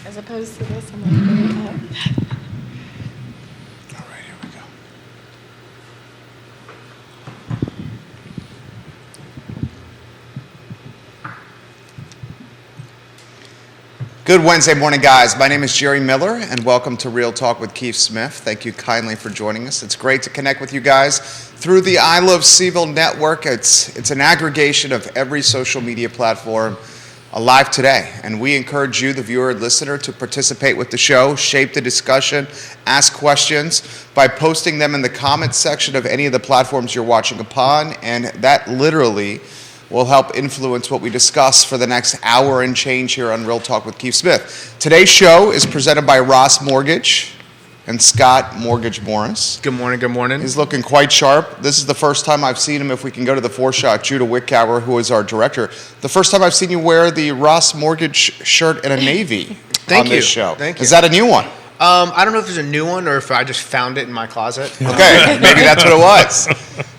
As opposed to this, I'm going to bring it up. All right, here we go. Good Wednesday morning, guys. My name is Jerry Miller, and welcome to Real Talk with Keith Smith. Thank you kindly for joining us. It's great to connect with you guys through the I Love CVille Network. It's an aggregation of every social media platform alive today, and we encourage you, the viewer and listener, to participate with the show, shape the discussion, ask questions by posting them in the comments section of any of the platforms you're watching upon, and that literally will help influence what we discuss for the next hour and change here on Real Talk with Keith Smith. Today's show is presented by Ross Mortgage and Scott Mortgage Morris. Good morning, good morning. He's looking quite sharp. This is the first time I've seen him, if we can go to the four-shot, Judah Wickower, who is our director. The first time I've seen you wear the Ross Mortgage shirt and a navy on this show. Thank you. Is that a new one? I don't know if there's a new one or if I just found it in my closet. Okay, maybe that's what it was.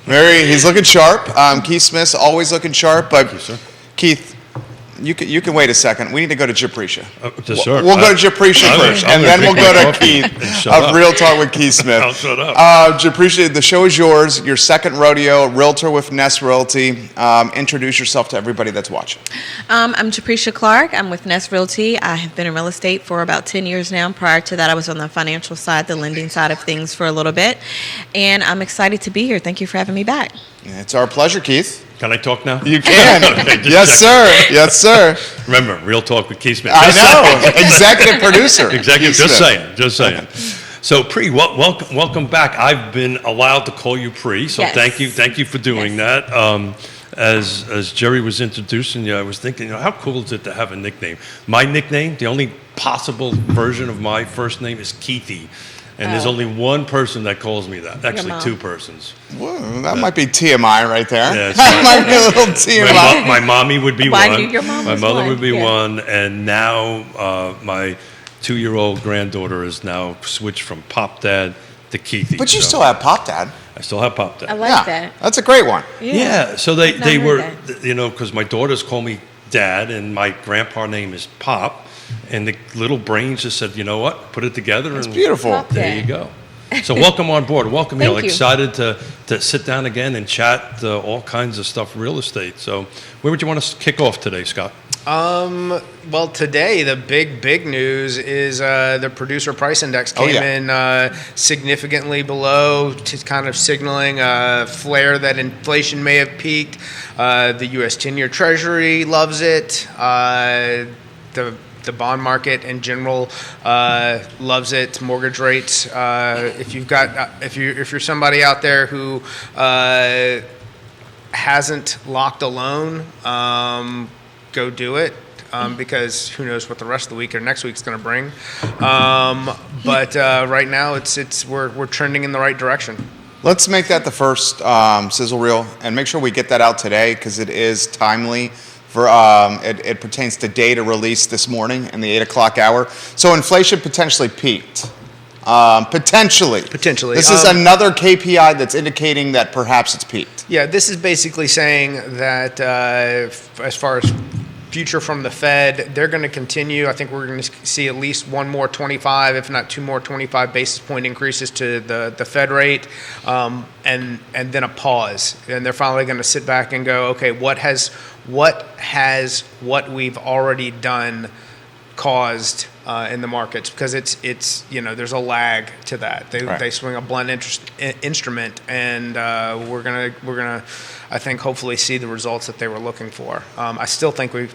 He's looking sharp. Keith Smith's always looking sharp, but Thank you, sir. Keith, you can wait a second. We need to go to Japreshia. Sure. We'll go to Japreshia first, and then we'll go to Keith of Real Talk with Keith Smith. I'll shut up. Japreshia, the show is yours. Your second rodeo, Realtor with Nest Realty. Introduce yourself to everybody that's watching. I'm Japreshia Clark. I'm with Nest Realty. I have been in real estate for about 10 years now. Prior to that, I was on the financial side, the lending side of things for a little bit. And I'm excited to be here. Thank you for having me back. It's our pleasure, Keith. Can I talk now? You can. Okay, Yes, sir. Yes, sir. Remember, Real Talk with Keith Smith. I know. Executive producer. Executive. Keith Just Smith. saying. So, Pri, welcome back. I've been allowed to call you Pri, so Yes. thank you for doing that. As Jerry was introducing you, I was thinking, how cool is it to have a nickname? My nickname, the only possible version of my first name is Keithy. And there's only one person that calls me that. Actually, mom. two persons. Whoa, that might be TMI right there. Yeah, it's That might be a little TMI. My mommy would be Well, I one. knew your mom my was mother one, would be yeah. one, and now my 2-year-old granddaughter is now switched from Pop Dad to Keithy. But you So still have Pop Dad. I still have Pop I Dad. like that. That's a great one. Yeah. So they I've not were, heard because my daughters call me Dad, and my grandpa name is Pop, and the little brains just said, you know what, put it together. It's and beautiful. Pop There Dad. you go. So welcome on board. Welcome. Thank you. Excited to sit down again and chat all kinds of stuff real estate. So where would you want us to kick off today, Scott? Well, today the big news is the producer price index came in significantly below, kind of signaling a flare that inflation may have peaked. The U.S. 10-year Treasury loves it. The bond market in general loves it. Mortgage rates. If you're somebody out there who hasn't locked a loan, go do it. Because who knows what the rest of the week or next week's going to bring. But right now we're trending in the right direction. Let's make that the first sizzle reel and make sure we get that out today because it is timely. It pertains to data released this morning in the 8 o'clock hour. So inflation potentially peaked. Potentially. This is another KPI that's indicating that perhaps it's peaked. Yeah, this is basically saying that as far as future from the Fed, they're going to continue. I think we're going to see at least one more 25, if not two more 25 basis point increases to the Fed rate, and then a pause. And they're finally going to sit back and go, okay, what has what we've already done caused in the markets? Because it's there's a lag to that. They swing a blunt instrument, and we're gonna I think hopefully see the results that they were looking for. I still think we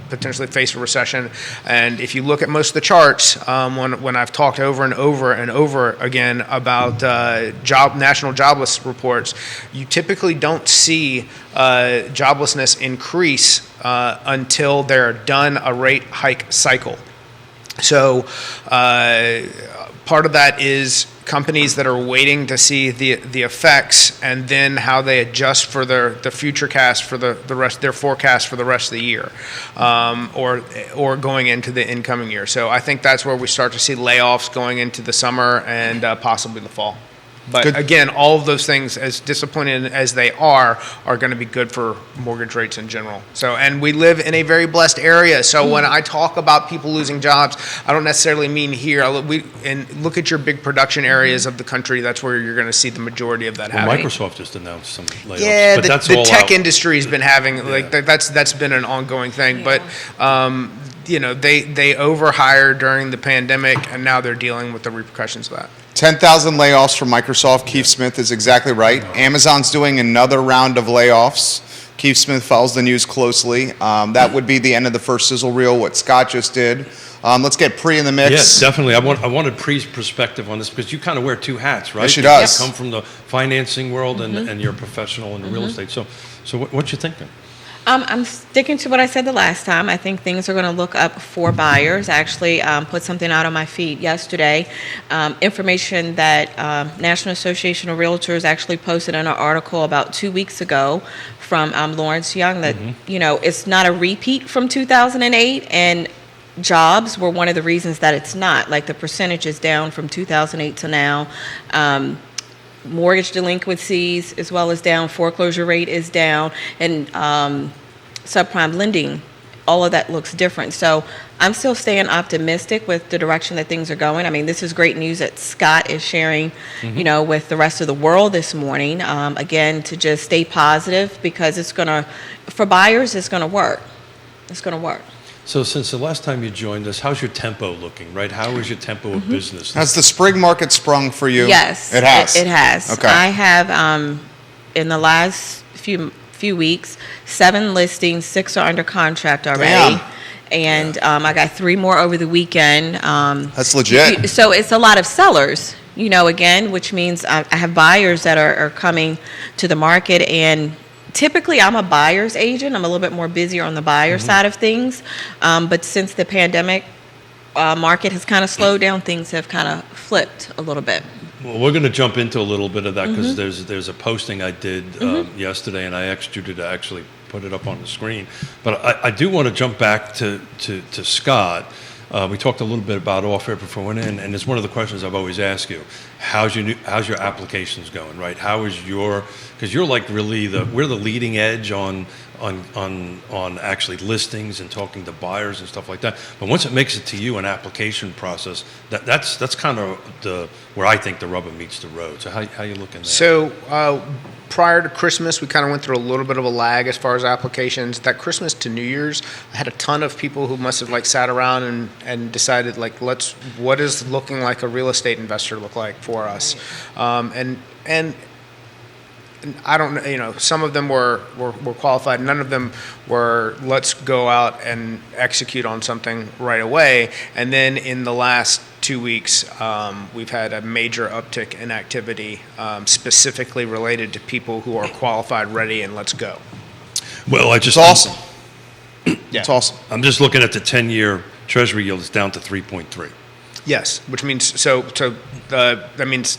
potentially face a recession, and if you look at most of the charts, when I've talked over and over again about national jobless reports, you typically don't see joblessness increase until they're done a rate hike cycle. So part of that is companies that are waiting to see the effects and then how they adjust for the future cast for the rest, their forecast for the rest of the year, or going into the incoming year. So I think that's where we start to see layoffs going into the summer and possibly the fall. But Good. again, all of those things, as disappointing as they are going to be good for mortgage rates in general. So, and we live in a very blessed area. So when I talk about people losing jobs, I don't necessarily mean here. And look at your big production areas of the country. That's where you're going to see the majority of that Well, happening. Microsoft just announced some layoffs. Yeah, but that's the all tech out. industry has been having that's been an ongoing thing. Yeah. But they overhired during the pandemic, and now they're dealing with the repercussions of that. 10,000 layoffs from Microsoft. Keith Smith is exactly right. Amazon's doing another round of layoffs. Keith Smith follows the news closely. That would be the end of the first sizzle reel, what Scott just did. Let's get Pri in the mix. Yes, definitely. I wanted Pri's perspective on this because you kind of wear two hats, right? Yes, she You does. come from the financing world and you're a professional in real estate. So what you thinking? I'm sticking to what I said the last time. I think things are going to look up for buyers. I actually put something out on my feed yesterday, information that National Association of Realtors actually posted in an article about 2 weeks ago from Lawrence Young that, it's not a repeat from 2008, and jobs were one of the reasons that it's not. Like, the percentage is down from 2008 to now. Mortgage delinquencies as well as down, foreclosure rate is down, and subprime lending, all of that looks different. So I'm still staying optimistic with the direction that things are going. I mean, this is great news that Scott is sharing, with the rest of the world this morning. Again, to just stay positive, because for buyers, it's going to work. It's going to work. So since the last time you joined us, how's your tempo looking, right? How is your tempo of business? Has the spring market sprung for you? Yes, It has. It has. Okay. I have, in the last few weeks, 7 listings, 6 are under contract already. Damn. And I got 3 more over the weekend. That's legit. So it's a lot of sellers, again, which means I have buyers that are coming to the market. And typically, I'm a buyer's agent. I'm a little bit more busier on the buyer side of things. But since the pandemic market has kind of slowed down, things have kind of flipped a little bit. Well, we're going to jump into a little bit of that because there's a posting I did yesterday, and I asked you to actually put it up on the screen. But I do want to jump back to Scott. We talked a little bit about off-air before we went in, and it's one of the questions I've always asked you. How's your applications going, right? How is because you're like really we're the leading edge on actually listings and talking to buyers and stuff like that. But once it makes it to you, an application process, that's kind of where I think the rubber meets the road. So how you looking there? So prior to Christmas, we kind of went through a little bit of a lag as far as applications. That Christmas to New Year's, I had a ton of people who must have sat around and decided what is looking like a real estate investor look like for us, and I don't know, some of them were qualified. None of them were, let's go out and execute on something right away. And then in the last 2 weeks, we've had a major uptick in activity, specifically related to people who are qualified, ready, and let's go. Well, It's awesome. Yeah. It's awesome. I'm just looking at the 10-year Treasury yield. It's down to 3.3. Yes, which means that means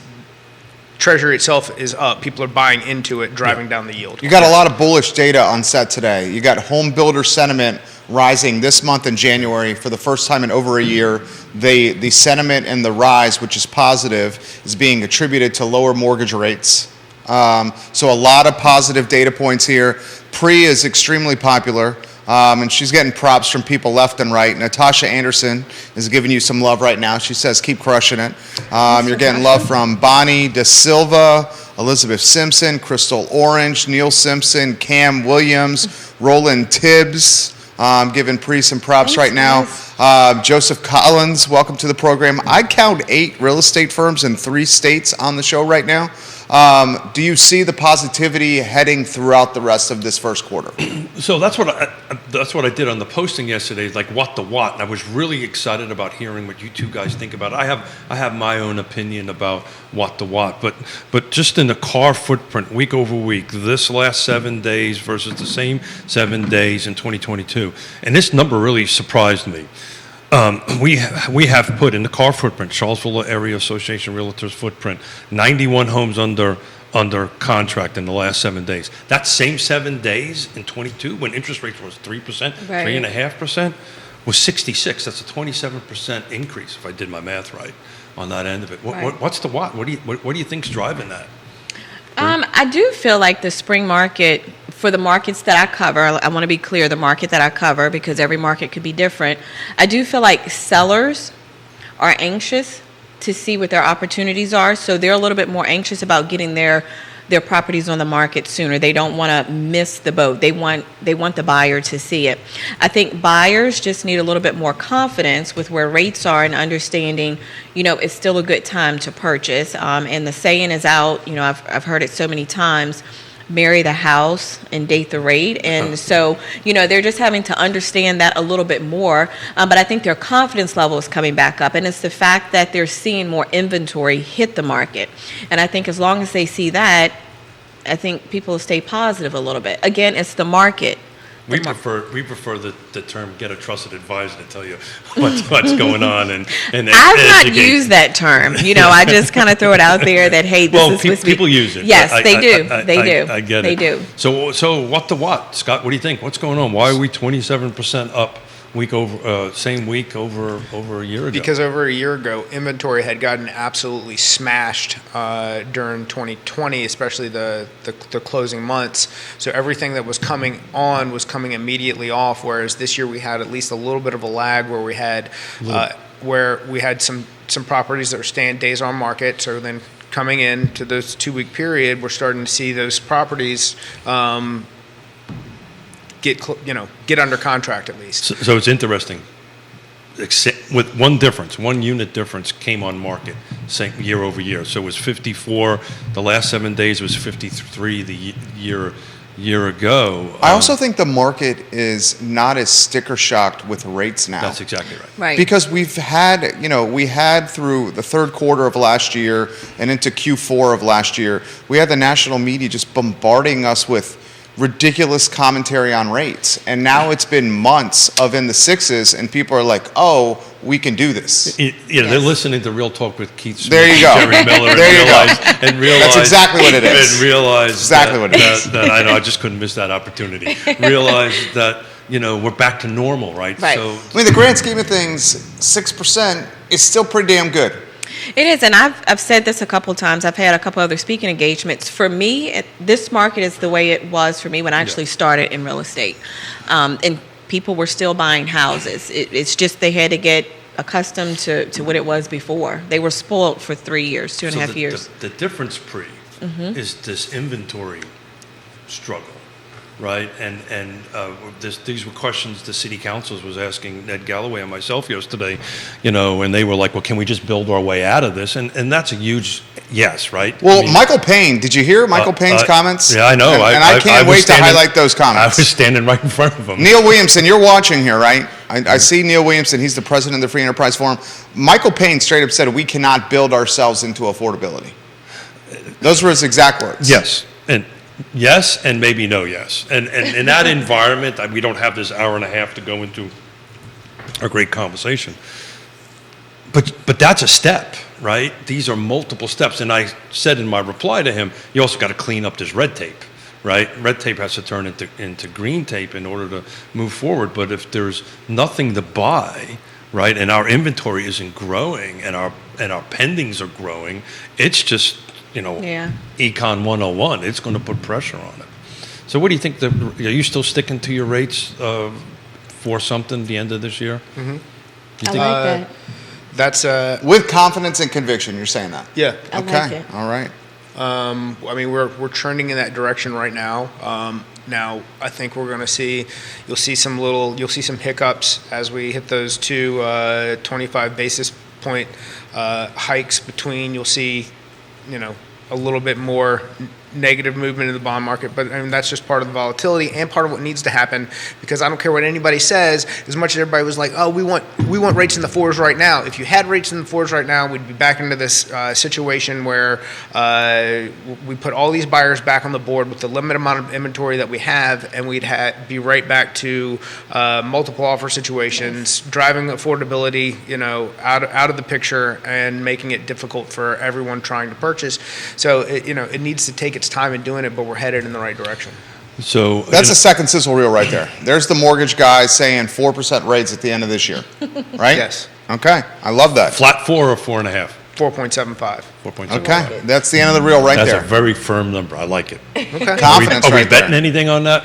Treasury itself is up. People are buying into it, driving down the yield. You got a lot of bullish data on set today. You got home builder sentiment rising this month in January for the first time in over a year. The sentiment and the rise, which is positive, is being attributed to lower mortgage rates. So a lot of positive data points here. Pri is extremely popular. And she's getting props from people left and right. Natasha Anderson is giving you some love right now. She says, keep crushing it. You're getting love from Bonnie De Silva, Elizabeth Simpson, Crystal Orange, Neil Simpson, Cam Williams, Roland Tibbs. Giving Pri some props right now. Joseph Collins, welcome to the program. I count 8 real estate firms in 3 states on the show right now. Do you see the positivity heading throughout the rest of this first quarter? So that's what I did on the posting yesterday, like what the what. And I was really excited about hearing what you two guys think about it. I have my own opinion about what the what, but just in the car footprint, week over week, this last 7 days versus the same 7 days in 2022, and this number really surprised me. We have put in the car footprint, Charlottesville Area Association Realtors footprint, 91 homes under contract in the last 7 days. That same 7 days in 22, when interest rates was 3%, 3.5%, was 66. That's a 27% increase, if I did my math right. on that end of it. Right. What's the what? What do you think's driving that? I do feel like the spring market, for the markets that I cover, I want to be clear, the market that I cover, because every market could be different. I do feel like sellers are anxious to see what their opportunities are, so they're a little bit more anxious about getting their properties on the market sooner. They don't want to miss the boat. They want the buyer to see it. I think buyers just need a little bit more confidence with where rates are and understanding, it's still a good time to purchase. And the saying is out, I've heard it so many times, marry the house and date the rate. And so, they're just having to understand that a little bit more. But I think their confidence level is coming back up. And it's the fact that they're seeing more inventory hit the market. And I think as long as they see that, I think people will stay positive a little bit. Again, it's the market. We prefer the term "get a trusted advisor" to tell you what's going on and I've not used that term. I just kind of throw it out there that hey, this is people use it. Yes, they do. I get it. They do. So what, Scott? What do you think? What's going on? Why are we 27% up same week over a year ago? Because over a year ago, inventory had gotten absolutely smashed during 2020, especially the closing months. So everything that was coming on was coming immediately off. Whereas this year we had at least a little bit of a lag where we had some properties that were staying days on market. So then coming into this 2-week period, we're starting to see those properties get under contract at least. So it's interesting. With one unit difference came on market year over year. So it was 54 the last 7 days, was 53 the year ago. I also think the market is not as sticker shocked with rates now. That's exactly right. Right. Because we had through the third quarter of last year and into Q4 of last year, we had the national media just bombarding us with ridiculous commentary on rates. And now it's been months of in the sixes and people are like, oh, we can do this. They're listening to Real Talk with Keith Smith, there you go. Jerry Miller, there you go. That's exactly what it is. And realize exactly what it is. That I know, I just couldn't miss that opportunity. Realize that, we're back to normal, right? Right. So, I mean, the grand scheme of things, 6% is still pretty damn good. It is, and I've said this a couple times. I've had a couple other speaking engagements. For me, this market is the way it was for me when I actually started in real estate. And people were still buying houses. It's just they had to get accustomed to what it was before. They were spoiled for 3 years, 2.5 years. The difference, is this inventory struggle. Right, and these were questions the city councils was asking Ned Galloway and myself yesterday, and they were like, well, can we just build our way out of this? And that's a huge yes, right? Well, Michael Payne, did you hear Michael Payne's comments? Yeah, I know. And I can't wait to highlight those comments. I was standing right in front of him. Neil Williamson, you're watching here, right? I see Neil Williamson. He's the president of the Free Enterprise Forum. Michael Payne straight up said we cannot build ourselves into affordability. Those were his exact words. Yes, yes, and maybe no yes. And in that environment, we don't have this hour and a half to go into a great conversation. But that's a step, right? These are multiple steps. And I said in my reply to him, you also got to clean up this red tape, right? Red tape has to turn into green tape in order to move forward. But if there's nothing to buy, right, and our inventory isn't growing and our pendings are growing, it's just Econ 101, it's going to put pressure on it. So what do you think? Are you still sticking to your rates for something the end of this year? Mm-hmm. I like that. That's with confidence and conviction. You're saying that? Yeah. I Okay. like it. All right. I mean, we're trending in that direction right now. Now, I think you'll see some hiccups as we hit those two 25 basis point hikes between. You'll see, a little bit more negative movement in the bond market, but that's just part of the volatility and part of what needs to happen, because I don't care what anybody says, as much as everybody was like, oh, we want rates in the 4s right now. If you had rates in the 4s right now, we'd be back into this situation where we put all these buyers back on the board with the limited amount of inventory that we have, and we'd be right back to multiple offer situations, driving affordability, out of the picture and making it difficult for everyone trying to purchase. So it needs to take its time in doing it, but we're headed in the right direction. So that's the second sizzle reel right there. There's the mortgage guy saying 4% rates at the end of this year, right? Yes. Okay, I love that. Flat 4 or 4.5? 4.75. 4.75. Okay, that's the end of the reel right That's there. a very firm number. I like it. Okay. Confidence Are we right betting there. anything on that?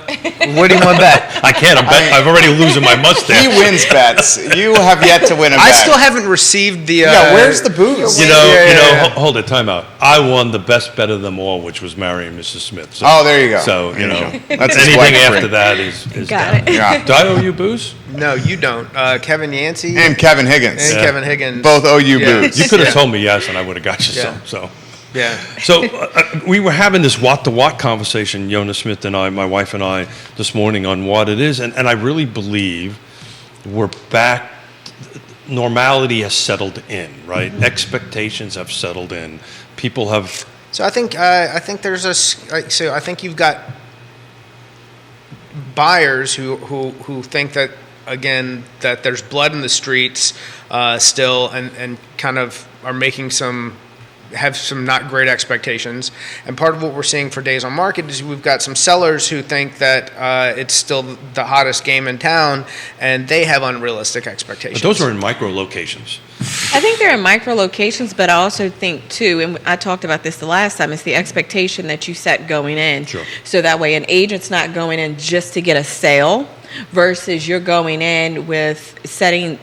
What do you want to bet? I can't. I'm already losing my He mustache. wins bets. You have yet to win a bet. I still haven't received the. Yeah, where's the booze? Yeah. Hold it, time out. I won the best bet of them all, which was marrying Mrs. Smith. So, Oh, there you go. So, There you go. That's his anything wedding after ring. that is Got down. it. Yeah. Do I owe you booze? No, you don't. Kevin Yancey And Kevin Higgins. and Yeah. Kevin Higgins Both owe you Yeah. booze. You could have told me yes, and I would have got you Yeah. some. So. Yeah. So we were having this watt-to-watt conversation, Yonna Smith and I, my wife and I, this morning on what it is, and I really believe we're back. Normality has settled in, right? Expectations have settled in. People have. So I think there's I think you've got buyers who think that again that there's blood in the streets still and kind of are making have some not great expectations. And part of what we're seeing for days on market is we've got some sellers who think that it's still the hottest game in town, and they have unrealistic expectations. But those are in micro locations. I think they're in micro locations, but I also think too, and I talked about this the last time, it's the expectation that you set going in. Sure. So that way an agent's not going in just to get a sale versus you're going in with setting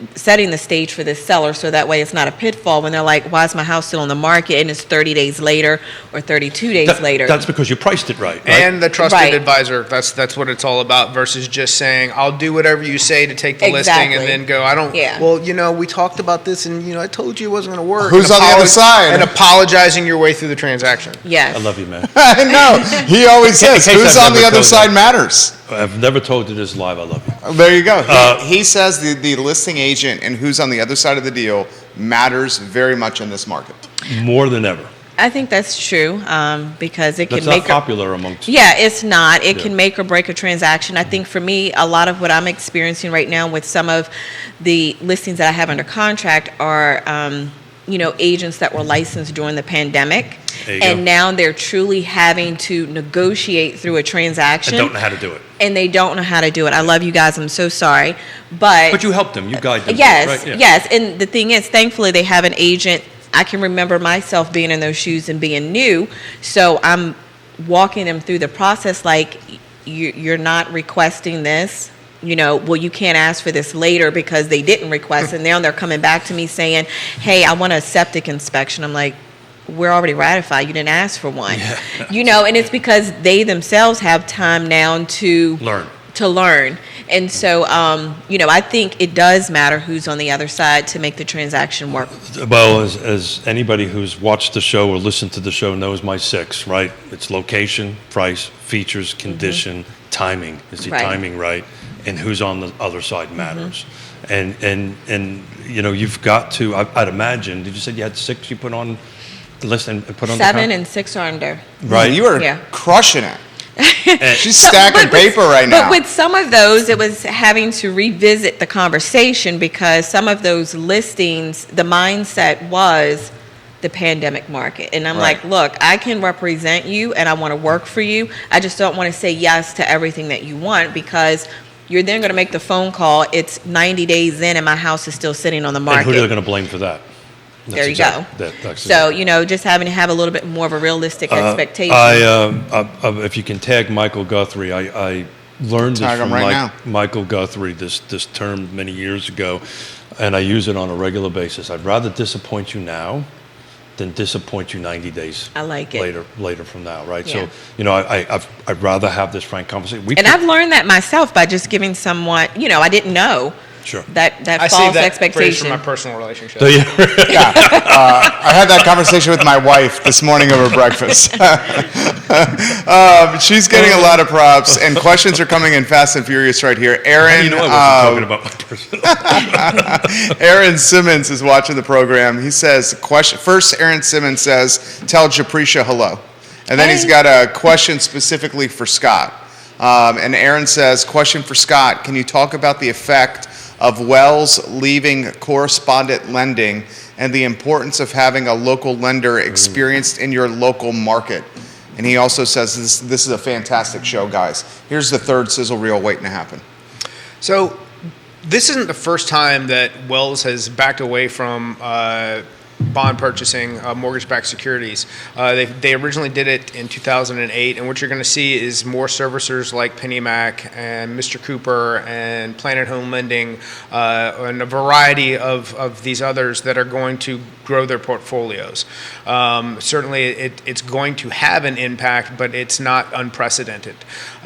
the stage for this seller, so that way it's not a pitfall when they're like, why is my house still on the market and it's 30 days later or 32 days later. That's because you priced it right. And the trusted Right. advisor, that's what it's all about, versus just saying, I'll do whatever you say to take the listing Exactly. and then go, I don't, Yeah. well, we talked about this and, I told you it wasn't going to work. Who's And on the other side? And apologizing your way through the transaction. Yes. I love you, man. I know. He always says, in case who's I've on the never other told side you. matters. I've never told you this live. I love you. There you go. He says the listing agent and who's on the other side of the deal matters very much in this market. More than ever. I think that's true because it That's can not make popular amongst. Yeah, it's not. It Yeah. can make or break a transaction. I think for me, a lot of what I'm experiencing right now with some of the listings that I have under contract are, agents that were licensed during the pandemic. There you And go. now they're truly having to negotiate through a transaction. I don't know how to do it. And they don't know how to do it. I love you guys. I'm so sorry. But you help them. You guide them. Yes, right? Yeah. yes. And the thing is, thankfully, they have an agent. I can remember myself being in those shoes and being new. So I'm walking them through the process like, you're not requesting this. Well, you can't ask for this later because they didn't request. And now they're coming back to me saying, hey, I want a septic inspection. I'm like, we're already ratified. You didn't ask for one. Yeah. And it's because they themselves have time now to Learn. And so, I think it does matter who's on the other side to make the transaction work. Well, as anybody who's watched the show or listened to the show knows, my six, right? It's location, price, features, condition, timing. Is the Right. timing right? And who's on the other side matters. And you've got to. I'd imagine. Did you say you had six you put on the list and put on 7 the and 6 are under. right? You are Yeah. crushing it. And- She's stacking paper right now. But with some of those, it was having to revisit the conversation because some of those listings, the mindset was the pandemic market. And I'm Right. like, look, I can represent you and I want to work for you. I just don't want to say yes to everything that you want because you're then going to make the phone call. It's 90 days in and my house is still sitting on the market. And who are they going to blame for that? There you go. That's So, exactly. just having to have a little bit more of a realistic expectation. If you can tag Michael Guthrie, I learned Tag this from him right now. Michael Guthrie, this term many years ago, and I use it on a regular basis. I'd rather disappoint you now than disappoint you 90 days I like it. later from now, right? Yeah. So, I'd rather have this frank conversation. And I've learned that myself by just giving someone, I didn't know Sure. that I false save that phrase expectation. for my personal relationship. So, yeah. Yeah. I had that conversation with my wife this morning over breakfast. She's getting a lot of props, and questions are coming in fast and furious right here. Aaron, You know I wasn't talking about my personal. Aaron Simmons is watching the program. He says, first Aaron Simmons says, tell Japreshia hello. And then he's Hey. got a question specifically for Scott. And Aaron says, question for Scott, can you talk about the effect of Wells leaving correspondent lending and the importance of having a local lender experienced in your local market? And he also says, this is a fantastic show, guys. Here's the third sizzle reel waiting to happen. So this isn't the first time that Wells has backed away from bond purchasing, mortgage-backed securities. They originally did it in 2008, and what you're going to see is more servicers like PennyMac and Mr. Cooper and Planet Home Lending and a variety of these others that are going to grow their portfolios. Certainly, it's going to have an impact, but it's not unprecedented.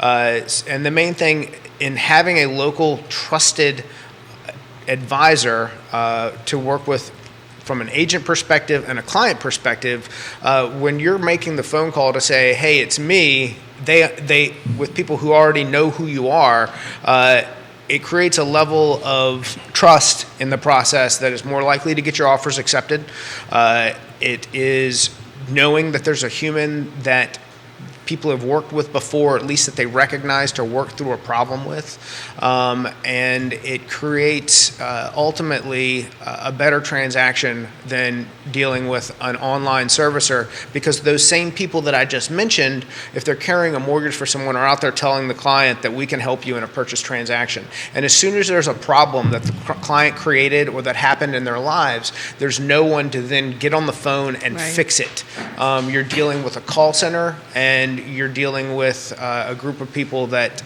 And the main thing in having a local trusted advisor to work with from an agent perspective and a client perspective, when you're making the phone call to say, hey, it's me, they with people who already know who you are, it creates a level of trust in the process that is more likely to get your offers accepted. It is knowing that there's a human that people have worked with before, at least that they recognized or worked through a problem with. And it creates ultimately a better transaction than dealing with an online servicer, because those same people that I just mentioned, if they're carrying a mortgage for someone, are out there telling the client that we can help you in a purchase transaction. And as soon as there's a problem that the client created or that happened in their lives, there's no one to then get on the phone and fix it. You're dealing with a call center, and you're dealing with a group of people that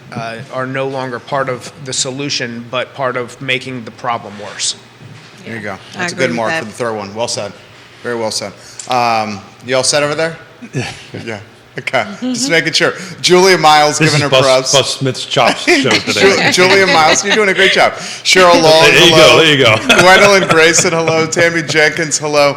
are no longer part of the solution, but part of making the problem worse. There you go. That's a good mark for the third one. Well said. Very well said. You all set over there? Yeah. Okay. Just making sure. Julia Miles giving her props. Bus Smith's Chops show today. Julia Miles, you're doing a great job. Cheryl Long, hello. There you go. Gwendolyn Grayson, hello. Tammy Jenkins, hello.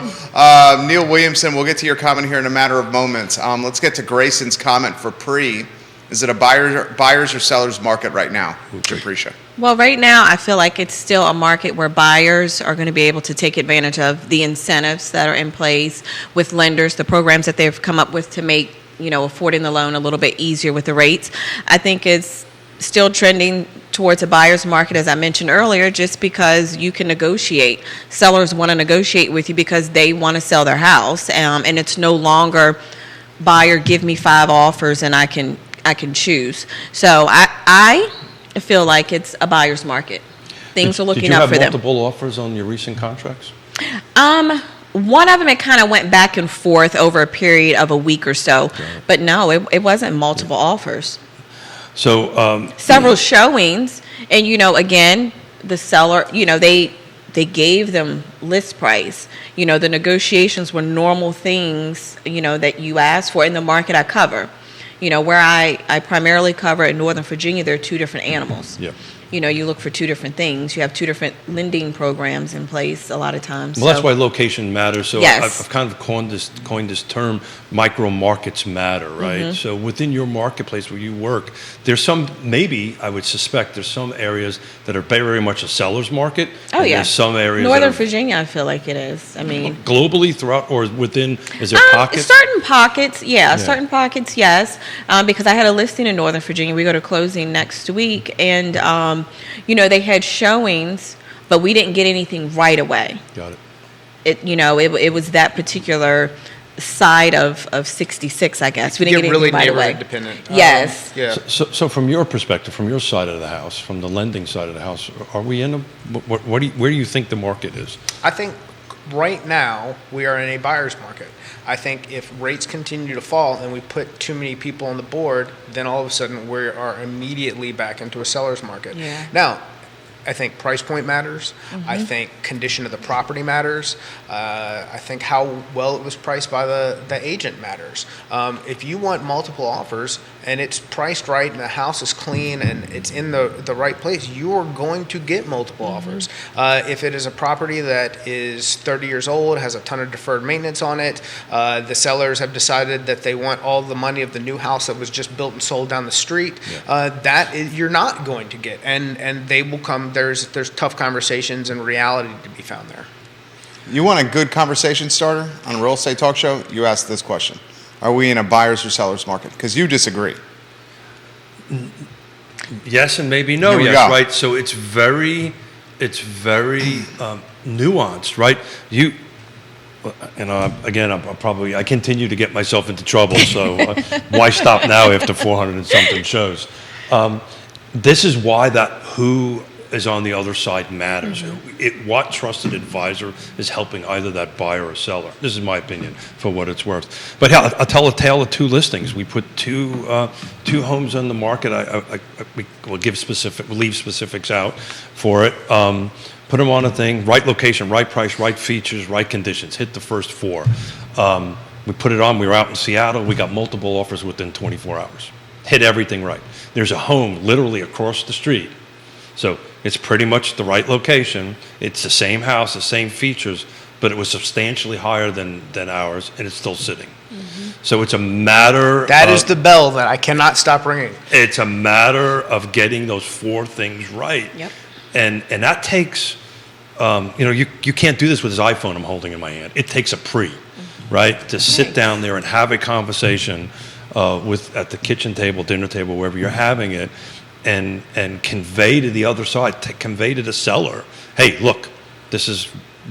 Neil Williamson, we'll get to your comment here in a matter of moments. Let's get to Grayson's comment for pre. Is it a buyer's or seller's market right now, Japreshia? Well, right now, I feel like it's still a market where buyers are going to be able to take advantage of the incentives that are in place with lenders, the programs that they've come up with to make, affording the loan a little bit easier with the rates. I think it's still trending towards a buyer's market, as I mentioned earlier, just because you can negotiate. Sellers want to negotiate with you because they want to sell their house, and it's no longer buyer, give me 5 offers and I can choose. So I feel like it's a buyer's market. Things are looking up for them. Did you have multiple offers on your recent contracts? One of them, it kind of went back and forth over a period of a week or so. But no, it wasn't multiple offers. So several showings, and again, the seller, they gave them list price. The negotiations were normal things, that you asked for in the market I cover. Where I primarily cover in Northern Virginia, there are 2 different animals. Yeah. You look for 2 different things. You have 2 different lending programs in place a lot of times. Well, that's why location matters. So yes. I've kind of coined this term, micro markets matter, right? Mm-hmm. So within your marketplace where you work, there's some, maybe I would suspect there's some areas that are very much a seller's market. Oh, yeah. There's some areas Northern Virginia, I feel like it is. I mean, globally throughout or within, is there pockets? Certain pockets, yeah. Certain pockets, yes. Because I had a listing in Northern Virginia. We go to closing next week, and they had showings, but we didn't get anything right away. Got it. It was that particular side of 66, I guess. We didn't get really anything right away. Dependent. Yes. Yeah. So from your perspective, from your side of the house, from the lending side of the house, are we in where do you think the market is? I think right now we are in a buyer's market. I think if rates continue to fall and we put too many people on the board, then all of a sudden we are immediately back into a seller's market. Yeah. Now, I think price point matters. Mm-hmm. I think condition of the property matters. I think how well it was priced by the agent matters. If you want multiple offers and it's priced right and the house is clean and it's in the right place, you are going to get multiple Mm-hmm. offers. If it is a property that is 30 years old, has a ton of deferred maintenance on it, the sellers have decided that they want all the money of the new house that was just built and sold down the street, you're not going to get. And they will come. There's tough conversations and reality to be found there. You want a good conversation starter on a real estate talk show? You ask this question. Are we in a buyer's or seller's market? Because you disagree. Yes and maybe no. Yes, go. Right? So it's very nuanced, right? Again, I continue to get myself into trouble, so why stop now after 400 and something shows? This is why that who is on the other side matters. What trusted advisor is helping either that buyer or seller? This is my opinion, for what it's worth. But yeah, I'll tell a tale of two listings. We put two homes on the market. We'll leave specifics out for it. Put them on a thing, right location, right price, right features, right conditions. Hit the first four. We put it on. We were out in Seattle. We got multiple offers within 24 hours. Hit everything right. There's a home literally across the street. So it's pretty much the right location. It's the same house, the same features, but it was substantially higher than ours, and it's still sitting. So it's a matter That is the bell that I cannot stop ringing. It's a matter of getting those four things right. Yep. And that takes, you can't do this with this iPhone I'm holding in my hand. It takes a right? To sit down there and have a conversation at the kitchen table, dinner table, wherever you're having it, and convey to the other side, convey to the seller, hey, look, this is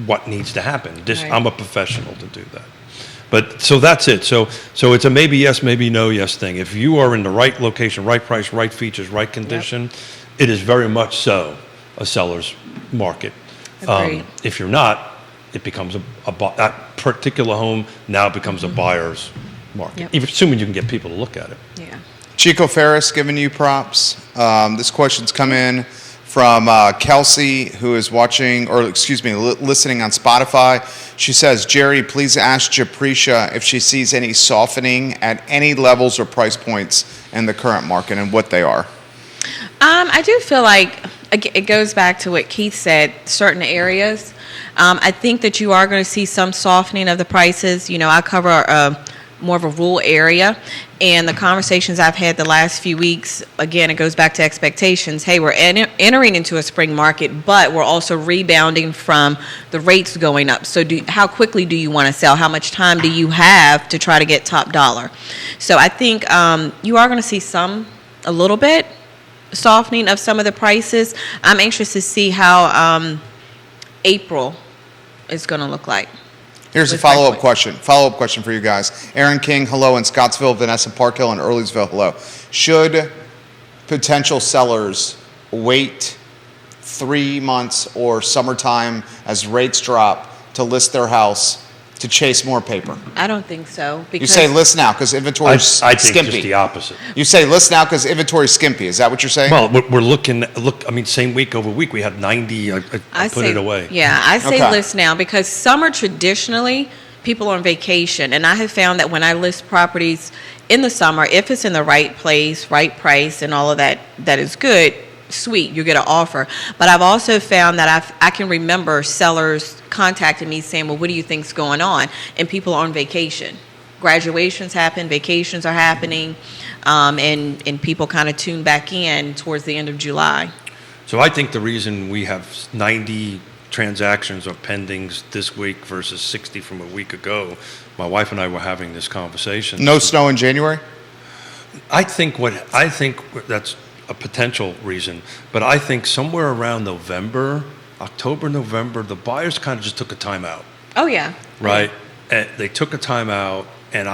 what needs to happen. I'm a professional to do that. But so that's it. So it's a maybe yes, maybe no yes thing. If you are in the right location, right price, right features, right condition, it is very much so a seller's market. If you're not, it becomes that particular home now becomes a buyer's market. Even assuming you can get people to look at it. Yeah. Chico Ferris giving you props. This question's come in from Kelsey, who is listening on Spotify. She says, Jerry, please ask Japreshia if she sees any softening at any levels or price points in the current market and what they are. I do feel like it goes back to what Keith said, certain areas. I think that you are going to see some softening of the prices. I cover more of a rural area, and the conversations I've had the last few weeks, again, it goes back to expectations. Hey, we're entering into a spring market, but we're also rebounding from the rates going up. So how quickly do you want to sell? How much time do you have to try to get top dollar? So I think you are going to see a little bit softening of some of the prices. I'm anxious to see how April is going to look like. Here's a follow-up question for you guys. Aaron King, hello, in Scottsville. Vanessa Parkhill in Earlysville, hello. Should potential sellers wait 3 months or summertime as rates drop to list their house to chase more paper? I don't think so. Because you say list now because inventory is I think skimpy. just the opposite. You say list now because inventory is skimpy. Is that what you're saying? Well, we're same week over week, we had 90, I put it away. Yeah, I say list now because summer traditionally, people are on vacation. And I have found that when I list properties in the summer, if it's in the right place, right price, and all of that, that is good, sweet, you get an offer. But I've also found that I can remember sellers contacting me saying, well, what do you think's going on? And people are on vacation. Graduations happen, vacations are happening, and people kind of tune back in towards the end of July. So I think the reason we have 90 transactions or pendings this week versus 60 from a week ago, my wife and I were having this conversation. No snow in January? I think that's a potential reason, but I think somewhere around October, November, the buyers kind of just took a time out. Oh, yeah. Right? And they took a time out, and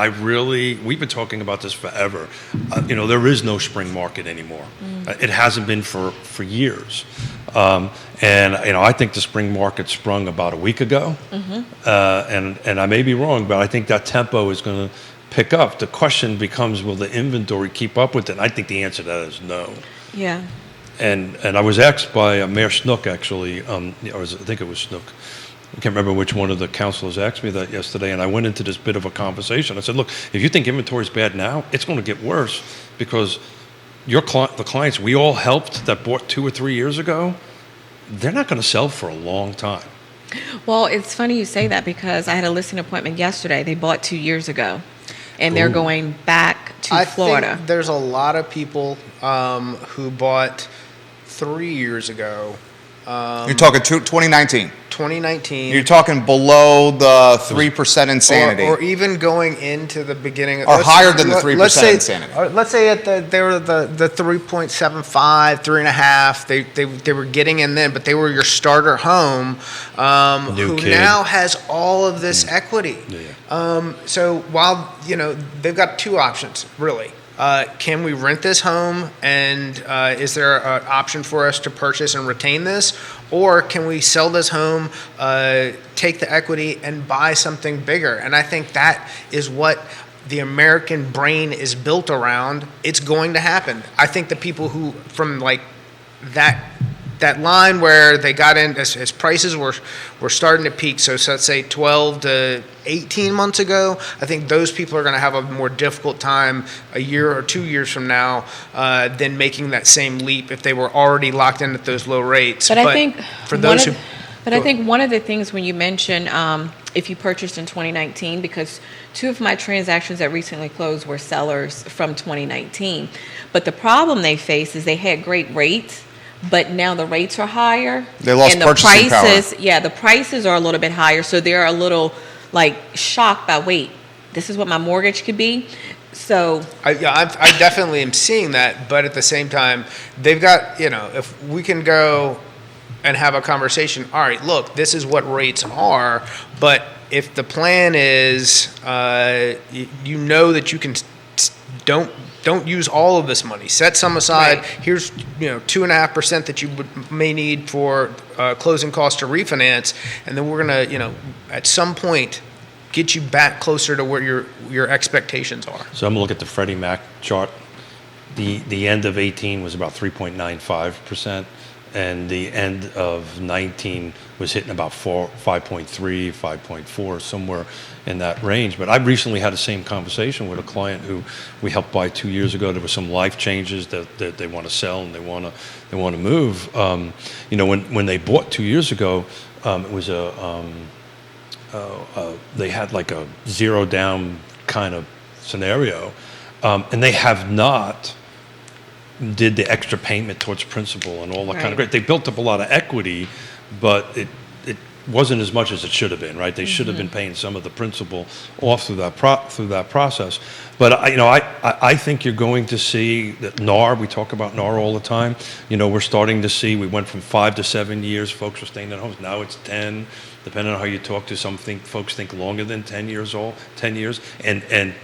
we've been talking about this forever. There is no spring market anymore. It hasn't been for years. And I think the spring market sprung about a week ago. And I may be wrong, but I think that tempo is going to pick up. The question becomes, will the inventory keep up with it? And I think the answer to that is no. Yeah. And I was asked by Mayor Snook, actually, I think it was Snook. I can't remember which one of the councilors asked me that yesterday, and I went into this bit of a conversation. I said, look, if you think inventory is bad now, it's going to get worse because the clients we all helped that bought 2 or 3 years ago, they're not going to sell for a long time. Well, it's funny you say that because I had a listing appointment yesterday. They bought 2 years ago, and they're going back to Florida. I think there's a lot of people who bought 3 years ago. You're talking 2019. 2019. You're talking below the 3% insanity. Or even going into the beginning. Or higher than the 3% insanity. Let's say they were the 3.75, 3.5. They were getting in then, but they were your starter home who now has all of this equity. Yeah. So while, they've got two options, really. can we rent this home, and is there an option for us to purchase and retain this, or can we sell this home, take the equity, and buy something bigger? And I think that is what the American brain is built around. It's going to happen. I think the people who, from like that line where they got in as prices were starting to peak, so let's say 12 to 18 months ago, I think those people are going to have a more difficult time a year or 2 years from now than making that same leap if they were already locked in at those low rates. But I think for those who, I think one of the things when you mention if you purchased in 2019, because 2 of my transactions that recently closed were sellers from 2019, but the problem they face is they had great rates, but now the rates are higher. They lost and the purchasing prices, power. Yeah, the prices are a little bit higher, so they're a little like shocked by, wait, this is what my mortgage could be. So I definitely am seeing that, but at the same time, they've got, if we can go and have a conversation, all right, look, this is what rates are, but if the plan is, you know that you can, don't use all of this money. Set some aside. Right. Here's 2.5% that you may need for closing costs to refinance, and then we're gonna at some point get you back closer to where your expectations are. So I'm gonna look at the Freddie Mac chart. The end of 18 was about 3.95%, and the end of 19 was hitting about 5.3, 5.4, somewhere in that range. But I recently had the same conversation with a client who we helped buy 2 years ago. There were some life changes that they want to sell and they want to move. When they bought 2 years ago, it was they had like a zero down kind of scenario, and they have not did the extra payment towards principal and all that kind of great. They built up a lot of equity, but it wasn't as much as it should have been, right? They should have been paying some of the principal off through that process. But I think you're going to see that NAR. We talk about NAR all the time. We're starting to see. We went from 5 to 7 years. Folks were staying at homes. Now it's 10. Depending on how you talk to some, folks think longer than 10 years. And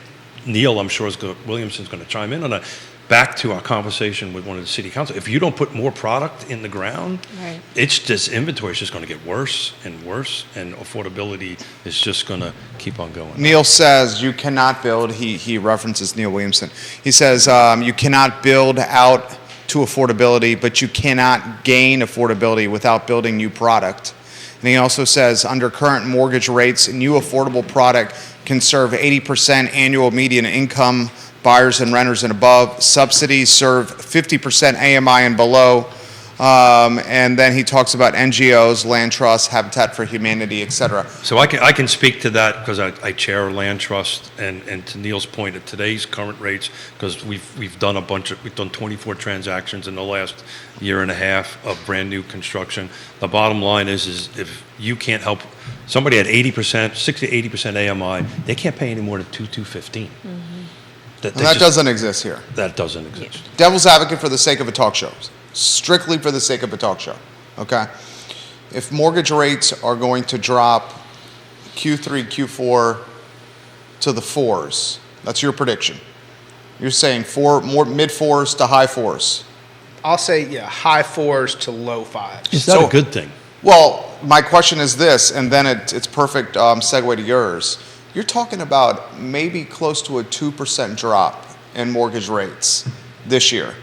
Neil, I'm sure Williamson's going to chime in on that. Back to our conversation with one of the city council, if you don't put more product in the ground, right, it's just inventory is just going to get worse and worse, and affordability is just going to keep on going. Neil says you cannot build, he references Neil Williamson. He says you cannot build out to affordability, but you cannot gain affordability without building new product. And he also says under current mortgage rates, new affordable product can serve 80% annual median income buyers and renters and above. Subsidies serve 50% AMI and below. And then he talks about NGOs, land trusts, Habitat for Humanity, et cetera. So I can speak to that because I chair a land trust, and to Neil's point, at today's current rates, because we've done 24 transactions in the last year and a half of brand new construction. The bottom line is if you can't help somebody at 80%, 60 to 80% AMI, they can't pay any more than $2,215. That doesn't exist here. That doesn't exist. Yeah. Devil's advocate for the sake of a talk show. Strictly for the sake of a talk show. Okay? If mortgage rates are going to drop Q3, Q4 to the 4s, that's your prediction. You're saying mid 4s to high 4s. I'll say, high 4s to low 5s. Is that a good thing? Well, my question is this, and then it's perfect segue to yours. You're talking about maybe close to a 2% drop in mortgage rates this year.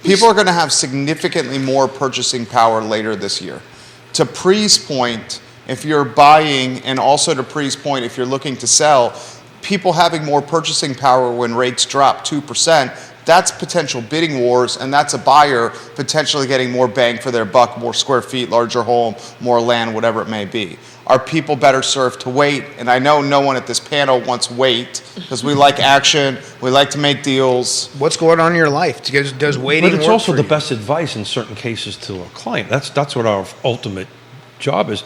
People are going to have significantly more purchasing power later this year. To Pre's point, if you're buying, and also to Pre's point, if you're looking to sell, people having more purchasing power when rates drop 2%, that's potential bidding wars, and that's a buyer potentially getting more bang for their buck, more square feet, larger home, more land, whatever it may be. Are people better served to wait? And I know no one at this panel wants wait, because we like action, we like to make deals. What's going on in your life? Does waiting But it's work also for the you? best advice in certain cases to a client. That's what our ultimate job is.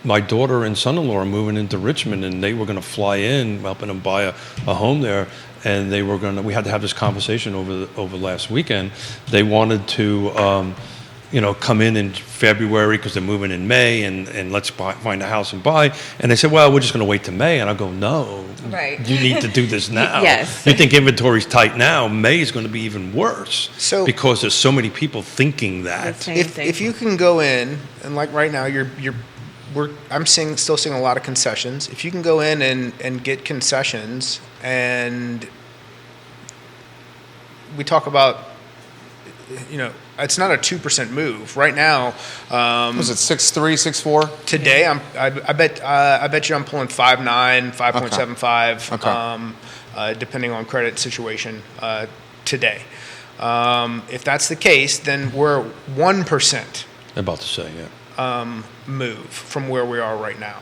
My daughter and son-in-law are moving into Richmond, and they were going to fly in, helping them buy a home there. And we had to have this conversation over last weekend. They wanted to come in February because they're moving in May, and let's find a house and buy. And they say, well, we're just going to wait till May. And I go, no, Right. you need to do this now. Yes. You think inventory's tight now, May is going to be even worse So- because there's so many people thinking that. The same thing. If you can go in and like right now, I'm still seeing a lot of concessions. If you can go in and get concessions, and we talk about, it's not a 2% move right now. Was it 6.3, 6.4? Today, I bet you I'm pulling 5.9, 5.75, Okay. depending on credit situation today. If that's the case, then we're 1%. I'm about to say, yeah. Move from where we are right now.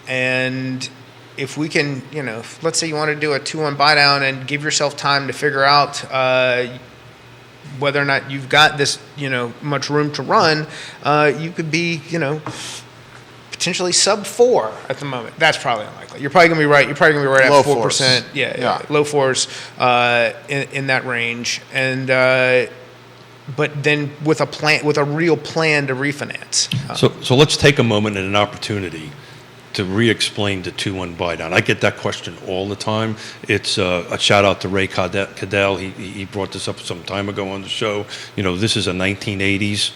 And if we can, let's say you want to do a 2-1 buy down and give yourself time to figure out whether or not you've got this, much room to run, you could be, potentially sub 4 at the moment. That's probably unlikely. You're probably going to be right. You're probably going to be right Low at 4%. fours. Yeah, low 4s in that range. And but then with a real plan to refinance. So let's take a moment and an opportunity to re-explain the 2-1 buy down. I get that question all the time. It's a shout out to Ray Cadell. He brought this up some time ago on the show. This is a 1980s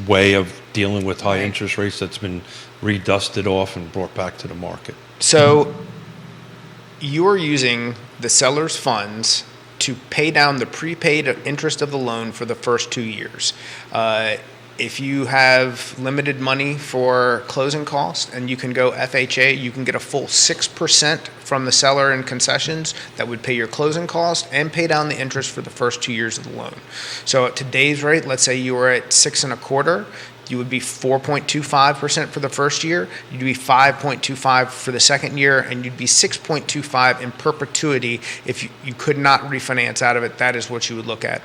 way of dealing with high interest rates that's been redusted off and brought back to the market. So you're using the seller's funds to pay down the prepaid interest of the loan for the first 2 years. If you have limited money for closing costs and you can go FHA, you can get a full 6% from the seller in concessions that would pay your closing cost and pay down the interest for the first 2 years of the loan. So at today's rate, let's say you were at 6 1/4, you would be 4.25% for the first year, you'd be 5.25 for the second year, and you'd be 6.25 in perpetuity if you could not refinance out of it. That is what you would look at.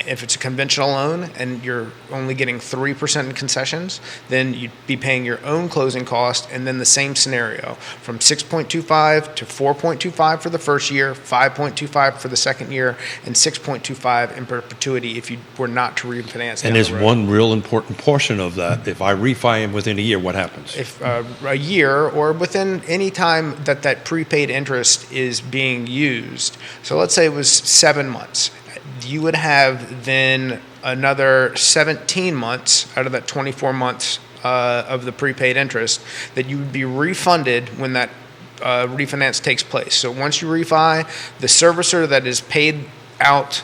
If it's a conventional loan and you're only getting 3% in concessions, then you'd be paying your own closing cost, and then the same scenario from 6.25 to 4.25 for the first year, 5.25 for the second year, and 6.25 in perpetuity if you were not to refinance. And there's one real important portion of that. If I refi him within a year, what happens? If a year or within any time that prepaid interest is being used, so let's say it was 7 months, you would have then another 17 months out of that 24 months of the prepaid interest that you would be refunded when that refinance takes place. So once you refi, the servicer that is paid out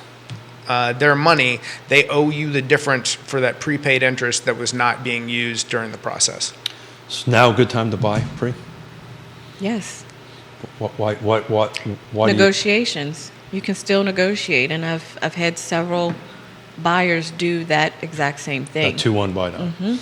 their money, they owe you the difference for that prepaid interest that was not being used during the process. It's now a good time to buy, Pri? Yes. Why Negotiations. You can still negotiate, and I've had several buyers do that exact same thing. That 2-1 buy down.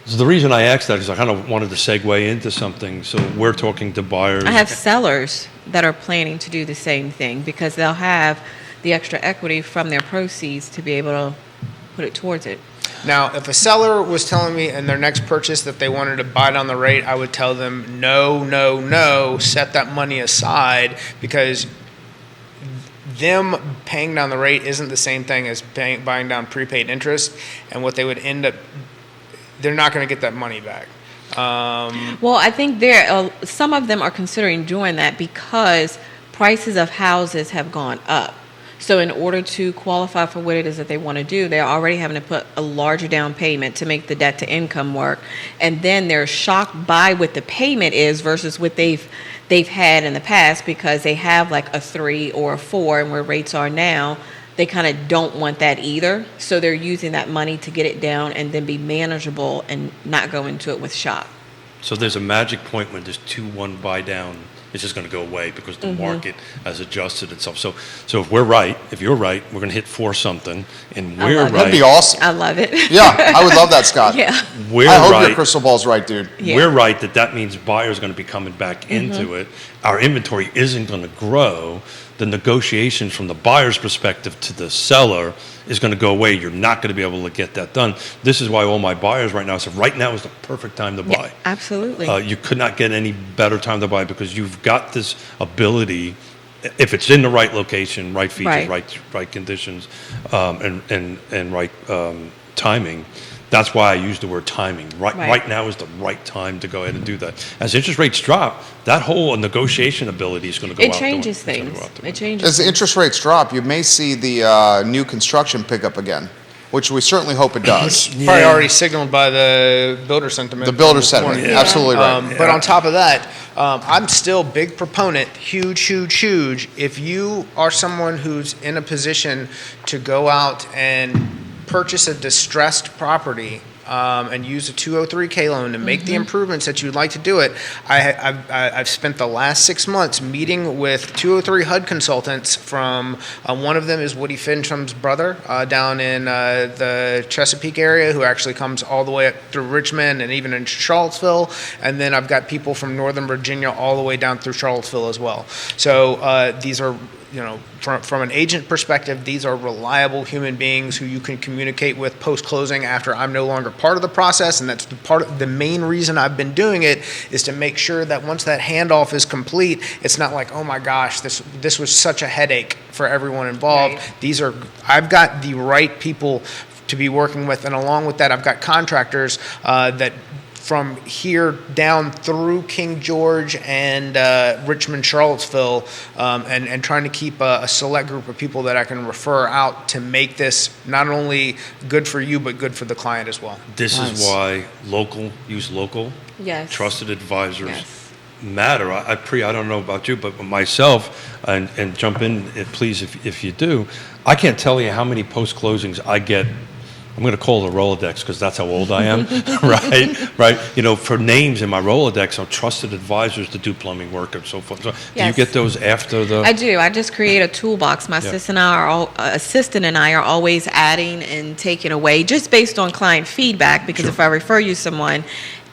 So the reason I asked that is I kind of wanted to segue into something. So we're talking to buyers. I have sellers that are planning to do the same thing because they'll have the extra equity from their proceeds to be able to put it towards it. Now, if a seller was telling me in their next purchase that they wanted to buy down the rate, I would tell them, no, set that money aside, because them paying down the rate isn't the same thing as buying down prepaid interest, and what they would end up, they're not going to get that money back. Well, I think some of them are considering doing that because prices of houses have gone up. So in order to qualify for what it is that they want to do, they're already having to put a larger down payment to make the debt to income work. And then they're shocked by what the payment is versus what they've had in the past, because they have like a 3 or a 4, and where rates are now, they kind of don't want that either. So they're using that money to get it down and then be manageable and not go into it with shock. So there's a magic point when this 2-1 buy down is just going to go away because the market has adjusted itself. So if you're right, we're going to hit 4 something, and we're love it. right. That'd be awesome. I love it. Yeah, I would love that, Scott. Yeah. I hope your crystal ball's right, dude. Yeah. We're right that means buyers are going to be coming back into it. Our inventory isn't going to grow. The negotiation from the buyer's perspective to the seller is going to go away. You're not going to be able to get that done. This is why all my buyers right now say right now is the perfect time to buy. Yeah, absolutely. You could not get any better time to buy because you've got this ability if it's in the right location, right features, Right. right conditions, and right timing. That's why I use the word timing. Right now is the right time to go ahead and do that. As interest rates drop, that whole negotiation ability is going to go out. It changes the window. things. It changes. As the interest rates drop, you may see the new construction pick up again, which we certainly hope it does. Probably already signaled by the builder sentiment. The builder this sentiment, morning. absolutely right. But on top of that, I'm still big proponent, huge. If you are someone who's in a position to go out and purchase a distressed property and use a 203K loan to make the improvements that you'd like to do it, I've spent the last 6 months meeting with 203 HUD consultants from, one of them is Woody Fincham's brother down in the Chesapeake area, who actually comes all the way up through Richmond and even in Charlottesville. And then I've got people from Northern Virginia all the way down through Charlottesville as well. So these are, from an agent perspective, these are reliable human beings who you can communicate with post-closing after I'm no longer part of the process. And that's the main reason I've been doing it, is to make sure that once that handoff is complete, it's not like, oh my gosh, this was such a headache for everyone involved. Right. I've got the right people to be working with. And along with that, I've got contractors that from here down through King George and Richmond, Charlottesville, and trying to keep a select group of people that I can refer out to make this not only good for you, but good for the client as well. This is why use local, Yes. trusted advisors Yes. matter. I don't know about you, but myself, and jump in, please, if you do, I can't tell you how many post-closings I get. I'm going to call it a Rolodex because that's how old I am, right? For names in my Rolodex are trusted advisors to do plumbing work and so forth. So Yes. do you get those after the? I do. I just create a toolbox. My assistant and I are always adding and taking away, just based on client feedback. Because if I refer you someone,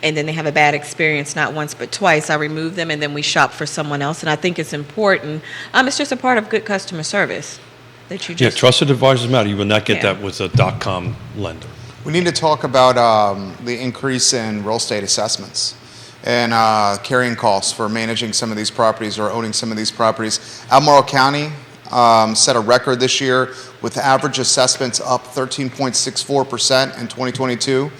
and then they have a bad experience, not once but twice, I remove them, and then we shop for someone else. And I think it's important. It's just a part of good customer service that you just. Trusted advisors matter. You will not get Yeah. that with a .com lender. We need to talk about the increase in real estate assessments and carrying costs for managing some of these properties or owning some of these properties. Albemarle County set a record this year with average assessments up 13.64% in 2022.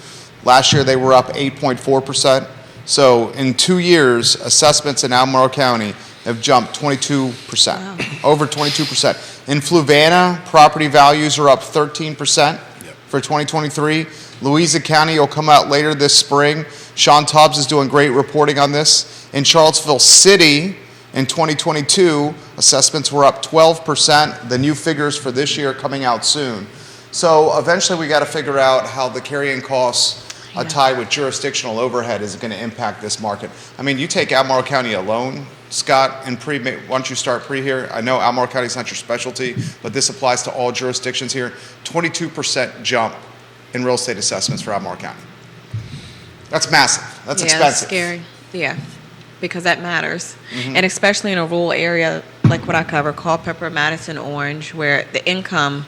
Last year they were up 8.4%. So in 2 years, assessments in Albemarle County have jumped 22%, over 22%. In Fluvanna, property values are up 13% for 2023. Louisa County will come out later this spring. Sean Tubbs is doing great reporting on this. In Charlottesville City, in 2022, assessments were up 12%. The new figures for this year coming out soon. So eventually we got to figure out how the carrying costs tied with jurisdictional overhead is going to impact this market. I mean, you take Albemarle County alone, Scott, and once you start here, I know Albemarle County is not your specialty, but this applies to all jurisdictions here. 22% jump in real estate assessments for Albemarle County. That's massive. That's expensive. That's scary. Yeah, because that matters. And especially in a rural area like what I cover, Culpeper, Madison, Orange, where the income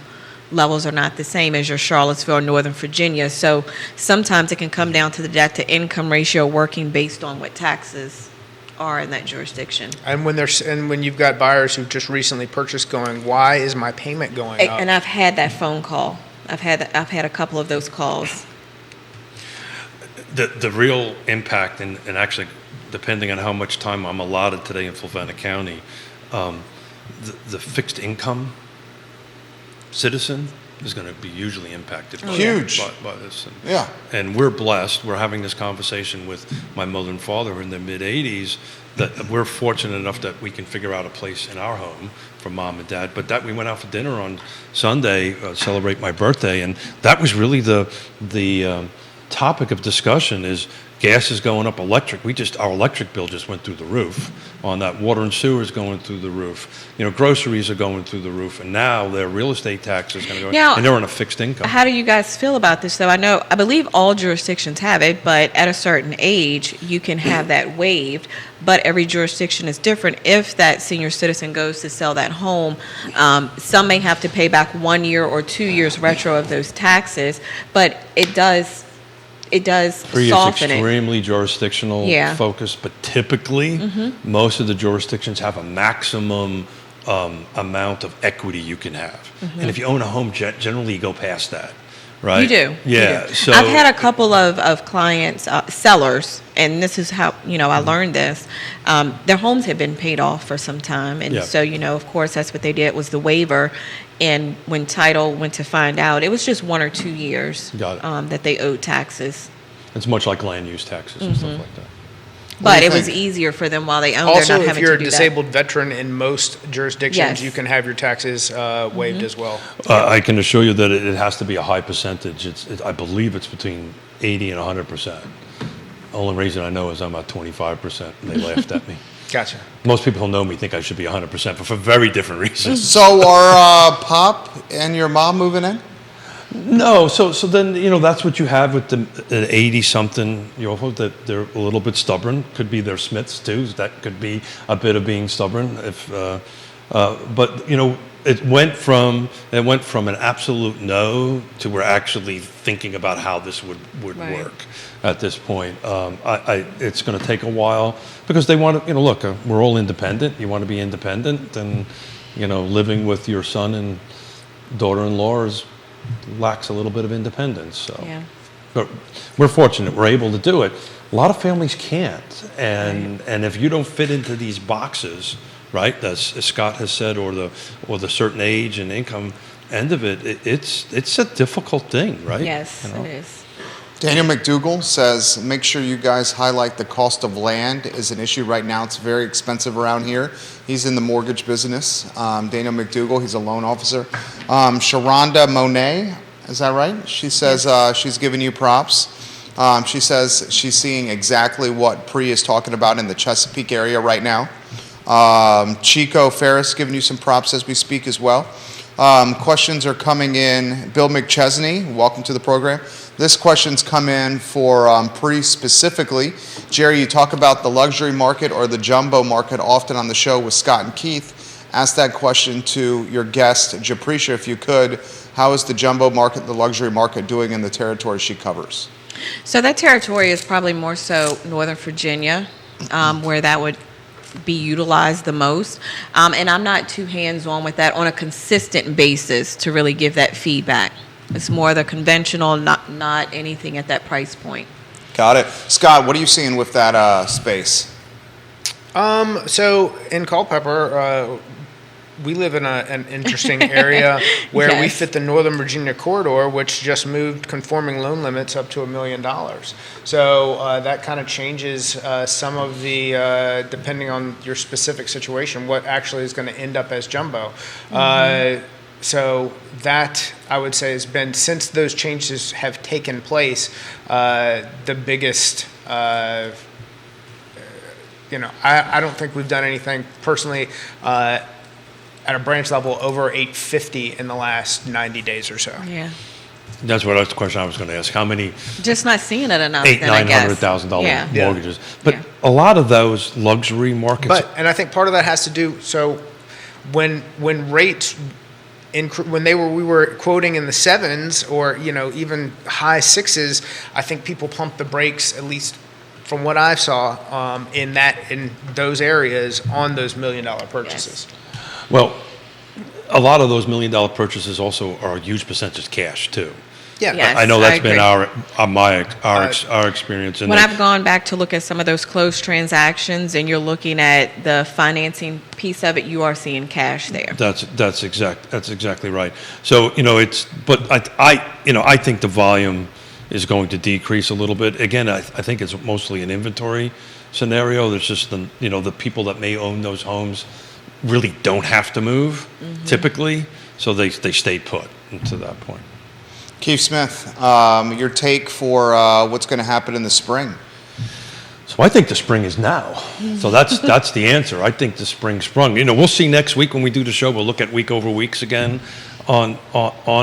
levels are not the same as your Charlottesville or Northern Virginia. So sometimes it can come down to the debt to income ratio working based on what taxes are in that jurisdiction. And when you've got buyers who just recently purchased going, why is my payment going up? And I've had that phone call. I've had a couple of those calls. The real impact, and actually, depending on how much time I'm allotted today in Fluvanna County, the fixed income citizen is going to be hugely impacted by this. And we're blessed. We're having this conversation with my mother and father in their mid-80s, that we're fortunate enough that we can figure out a place in our home for mom and dad. But that we went out for dinner on Sunday, celebrate my birthday, and that was really the topic of discussion is gas is going up, electric. Our electric bill just went through the roof on that. Water and sewer is going through the roof. Groceries are going through the roof. And now their real estate tax is going to go, and they're on a fixed income. How do you guys feel about this, though? I believe all jurisdictions have it, but at a certain age, you can have that waived. But every jurisdiction is different. If that senior citizen goes to sell that home, some may have to pay back 1 year or 2 years retro of those taxes, but it does soften it. Extremely jurisdictional focused, but typically most of the jurisdictions have a maximum amount of equity you can have. And if you own a home, generally you go past that, right? You do. Yeah. You do. So I've had a couple of clients, sellers, and this is how, I learned this. Their homes had been paid off for some time. And Yeah. so, of course, that's what they did was the waiver. And when title went to find out, it was just 1 or 2 years Got it. that they owed taxes. it's much like land use taxes and stuff like that. What do But you it was think? easier for them while they owned. Also, they're not if having you're a to do disabled veteran in most jurisdictions, Yes. you can have your taxes waived as well. I can assure you that it has to be a high percentage. I believe it's between 80 and 100%. Only reason I know is I'm at 25%, and they laughed at me. Gotcha. Most people who know me think I should be 100%, but for very different reasons. So are Pop and your mom moving in? No, so then that's what you have with the 80-something that they're a little bit stubborn. Could be they're Smiths too. That could be a bit of being stubborn. But it went from an absolute no to we're actually thinking about how this would Right. work at this point. It's going to take a while because they want to. Look, we're all independent. You want to be independent, and living with your son and daughter-in-law lacks a little bit of independence. So, Yeah. but we're fortunate we're able to do it. A lot of families can't, and if you don't fit into these boxes, right, as Scott has said, or the certain age and income end of it, it's a difficult thing, right? Yes, it is. Daniel McDougall says, make sure you guys highlight the cost of land is an issue right now. It's very expensive around here. He's in the mortgage business. Daniel McDougall, he's a loan officer. Sharonda Monet, is that right? She says she's giving you props. She says she's seeing exactly what Pri is talking about in the Chesapeake area right now. Chico Ferris giving you some props as we speak as well. Questions are coming in. Bill McChesney, welcome to the program. This question's come in for Pri specifically. Jerry, you talk about the luxury market or the jumbo market often on the show with Scott and Keith. Ask that question to your guest, Japreshia, if you could. How is the jumbo market, the luxury market, doing in the territory she covers? So that territory is probably more so Northern Virginia, where that would be utilized the most. And I'm not too hands-on with that on a consistent basis to really give that feedback. It's more the conventional, not anything at that price point. Got it. Scott, what are you seeing with that space? So in Culpeper, we live in an interesting area where we Yes. fit the Northern Virginia corridor, which just moved conforming loan limits up to $1 million. So that kind of changes some of the, depending on your specific situation, what actually is going to end up as jumbo. So that, I would say, has been, since those changes have taken place, the biggest, I don't think we've done anything personally at a branch level over 850 in the last 90 days or so. Yeah. That's what the question I was going to ask. How many Just not seeing it enough. $800,000, then, I guess. $900,000 Yeah. mortgages? But Yeah. a lot of those luxury markets. And I think part of that has to do, so when rates when we were quoting in the 7s or even high 6s, I think people pumped the brakes, at least from what I saw, in those areas on those $1 million purchases. Well, a lot of those $1 million purchases also are a huge percentage cash too. Yeah. Yes, I know that's been agree. our experience. When I've gone back to look at some of those closed transactions and you're looking at the financing piece of it, you are seeing cash there. That's exactly right. So I think the volume is going to decrease a little bit. Again, I think it's mostly an inventory scenario. There's just the people that may own those homes really don't have to move typically, so they stay put to that point. Keith Smith, your take for what's going to happen in the spring? So I think the spring is now. So that's the answer. I think the spring sprung. We'll see next week when we do the show. We'll look at week over weeks again on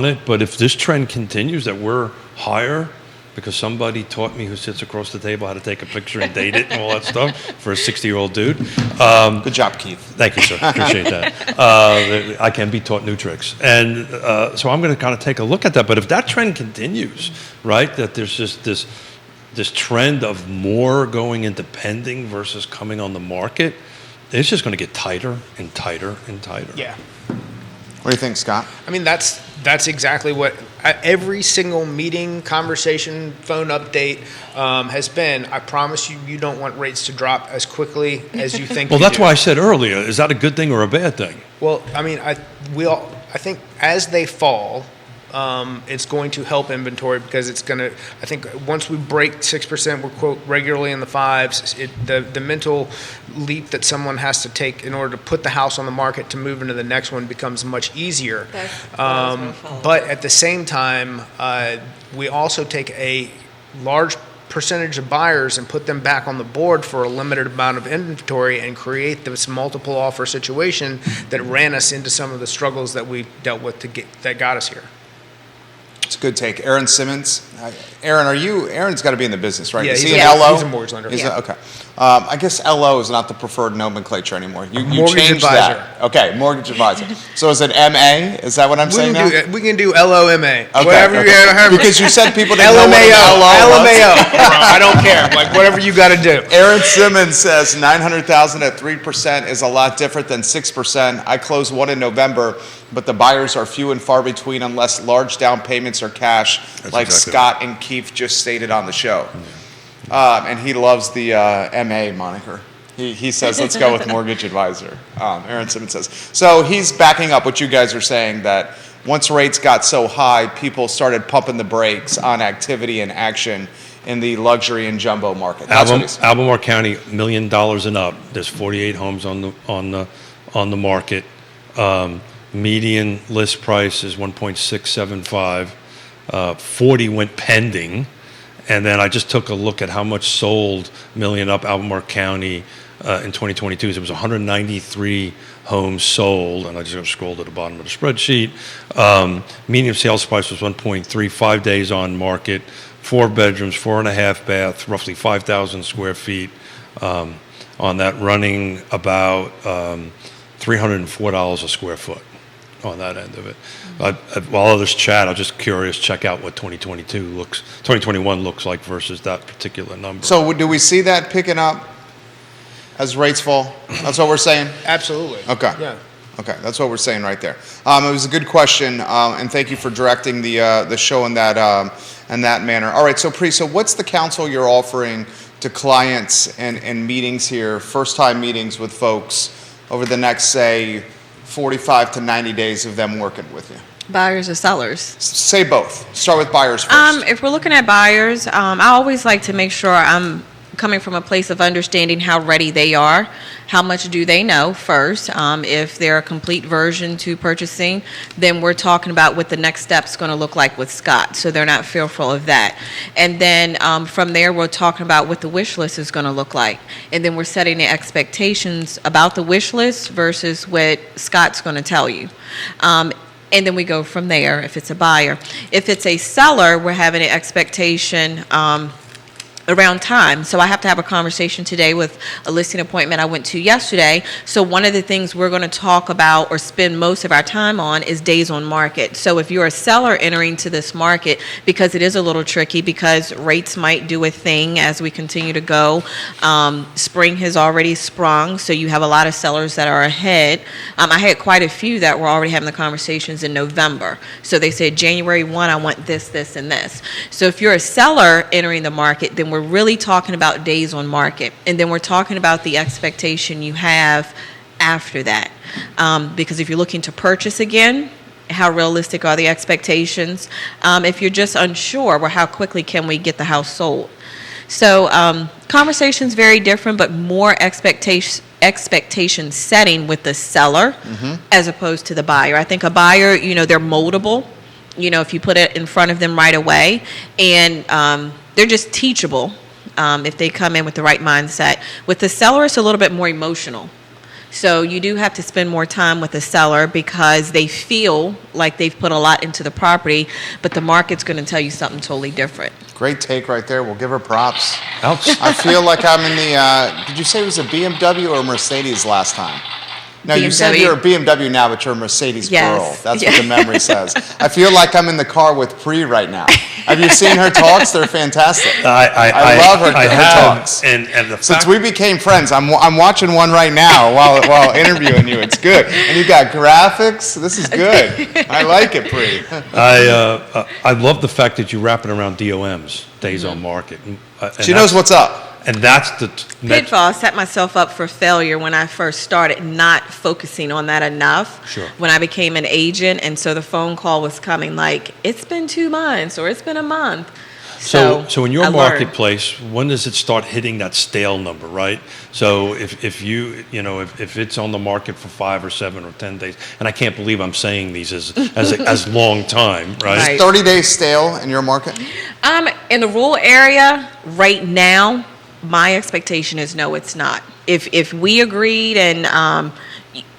it. But if this trend continues that we're higher, because somebody taught me who sits across the table how to take a picture and date it and all that stuff for a 60-year-old dude. Good job, Keith. Thank you, sir. Appreciate that. I can be taught new tricks. And so I'm going to kind of take a look at that. But if that trend continues, right, that there's just this trend of more going into pending versus coming on the market, it's just going to get tighter and tighter and tighter. Yeah. What do you think, Scott? I mean, that's exactly what every single meeting, conversation, phone update has been. I promise you, you don't want rates to drop as quickly as you think. Well, you that's do. why I said earlier, is that a good thing or a bad thing? Well, I mean, I think as they fall, it's going to help inventory because it's going to. I think once we break 6%, we're quote regularly in the 5s. The mental leap that someone has to take in order to put the house on the market to move into the next one becomes much easier. But at the same time, we also take a large percentage of buyers and put them back on the board for a limited amount of inventory and create this multiple offer situation that ran us into some of the struggles that we dealt with that got us here. It's a good take. Aaron Simmons. Aaron, Aaron's got to be in the business, right? Yeah, is he's he a- an LO? he's a mortgage lender. Is Yeah. it? Okay. I guess LO is not the preferred nomenclature anymore. You Mortgage changed advisor. that. Okay, mortgage advisor. So is it MA? Is that what I'm saying now? We can do LOMA. Okay, Whatever okay. you have. Because you said people didn't know what an LMAO. LO was. LMAO. Bro, I don't care. Like, whatever you got to do. Aaron Simmons says 900,000 at 3% is a lot different than 6%. I closed one in November, but the buyers are few and far between unless large down payments or cash, like exactly Scott and Keith just stated on the show. And he loves the MA moniker. He says, let's go with mortgage advisor. Aaron Simmons says. So he's backing up what you guys are saying, that once rates got so high, people started pumping the brakes on activity and action in the luxury and jumbo market. That's what he's Albemarle County, $1 million and up. There's 48 homes on the market. Median list price is 1.675. 40 went pending, and then I just took a look at how much sold million up Albemarle County in 2022. There was 193 homes sold, and I just scrolled to the bottom of the spreadsheet. Median sales price was 1.35 days on market. 4 bedrooms, 4.5 bath, roughly 5,000 square feet on that, running about $304 a square foot on that end of it. While others chat, I'm just curious, check out what 2021 looks like versus that particular number. So do we see that picking up as rates fall? That's what we're saying? Absolutely. Okay. Yeah. Okay, that's what we're saying right there. It was a good question, and thank you for directing the show in that manner. All right, so so what's the counsel you're offering to clients and meetings here, first-time meetings with folks over the next, say, 45 to 90 days of them working with you? Buyers or sellers? Say both. Start with buyers first. If we're looking at buyers, I always like to make sure I'm coming from a place of understanding how ready they are. How much do they know first? If they're a complete version to purchasing, then we're talking about what the next step's going to look like with Scott, so they're not fearful of that. And then from there, we're talking about what the wish list is going to look like. And then we're setting the expectations about the wish list versus what Scott's going to tell you. And then we go from there if it's a buyer. If it's a seller, we're having an expectation around time. So I have to have a conversation today with a listing appointment I went to yesterday. So one of the things we're going to talk about or spend most of our time on is days on market. So if you're a seller entering to this market, because it is a little tricky, because rates might do a thing as we continue to go. Spring has already sprung, so you have a lot of sellers that are ahead. I had quite a few that were already having the conversations in November. So they said, January 1, I want this, this, and this. So if you're a seller entering the market, then we're really talking about days on market. And then we're talking about the expectation you have after that. Because if you're looking to purchase again, how realistic are the expectations? If you're just unsure, well, how quickly can we get the house sold? So conversations very different, but more expectation setting with the seller as opposed to the buyer. I think a buyer, they're moldable. If you put it in front of them right away, and they're just teachable if they come in with the right mindset. With the seller, it's a little bit more emotional. So you do have to spend more time with the seller because they feel like they've put a lot into the property, but the market's going to tell you something totally different. Great take right there. We'll give her props. Ouch. I feel like I'm in the, did you say it was a BMW or a Mercedes last time? No, you said BMW. you're a BMW now, but you're a Mercedes Yes. girl. That's Yeah. what the memory says. I feel like I'm in the car with Pri right now. Have you seen her talks? They're fantastic. I love her, I her have, talks. and the Since fact, we became friends, I'm watching one right now while interviewing you. It's good, and you got graphics. This is good. I like it, Pri. I love the fact that you wrap it around DOMs, days on market. And She knows what's up. And that's the Pitfall. I set myself up for failure when I first started, not focusing on that enough. Sure. When I became an agent, and so the phone call was coming like, it's been 2 months or it's been a month. So in your I learned. marketplace, when does it start hitting that stale number, right? So if it's on the market for 5 or 7 or 10 days, and I can't believe I'm saying these as long time, right? Right. 30 days stale in your market? In the rural area right now, my expectation is no, it's not. If we agreed and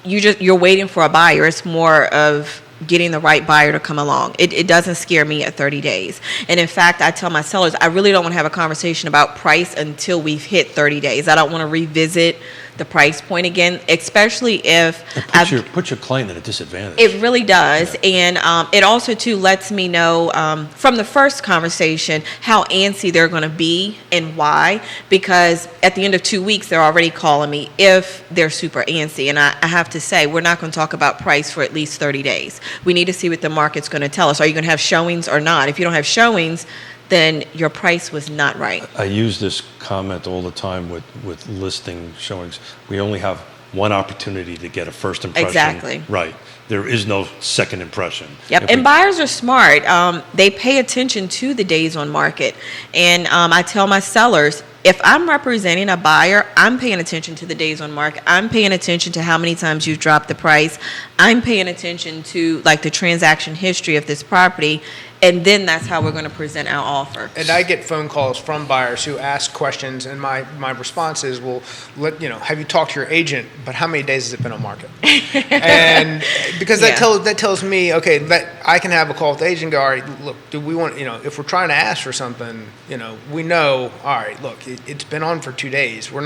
you're waiting for a buyer, it's more of getting the right buyer to come along. It doesn't scare me at 30 days. And in fact, I tell my sellers, I really don't want to have a conversation about price until we've hit 30 days. I don't want to revisit the price point again, especially if It puts your client at a disadvantage. it really does. And it also, too, lets me know from the first conversation how antsy they're going to be and why. Because at the end of 2 weeks, they're already calling me if they're super antsy. And I have to say, we're not going to talk about price for at least 30 days. We need to see what the market's going to tell us. Are you going to have showings or not? If you don't have showings, then your price was not right. I use this comment all the time with listing showings. We only have one opportunity to get a first impression. Exactly. Right. There is no second impression. Yep, If and we- buyers are smart. They pay attention to the days on market. And I tell my sellers, if I'm representing a buyer, I'm paying attention to the days on market. I'm paying attention to how many times you've dropped the price. I'm paying attention to like the transaction history of this property. And then that's how we're going to present our offer. And I get phone calls from buyers who ask questions, and my response is, well, have you talked to your agent? But how many days has it been on market? And because that tells me, okay, that I can have a call with the agent and go, all right, look, do we want, if we're trying to ask for something, we know, all right, look, it's been on for 2 days. We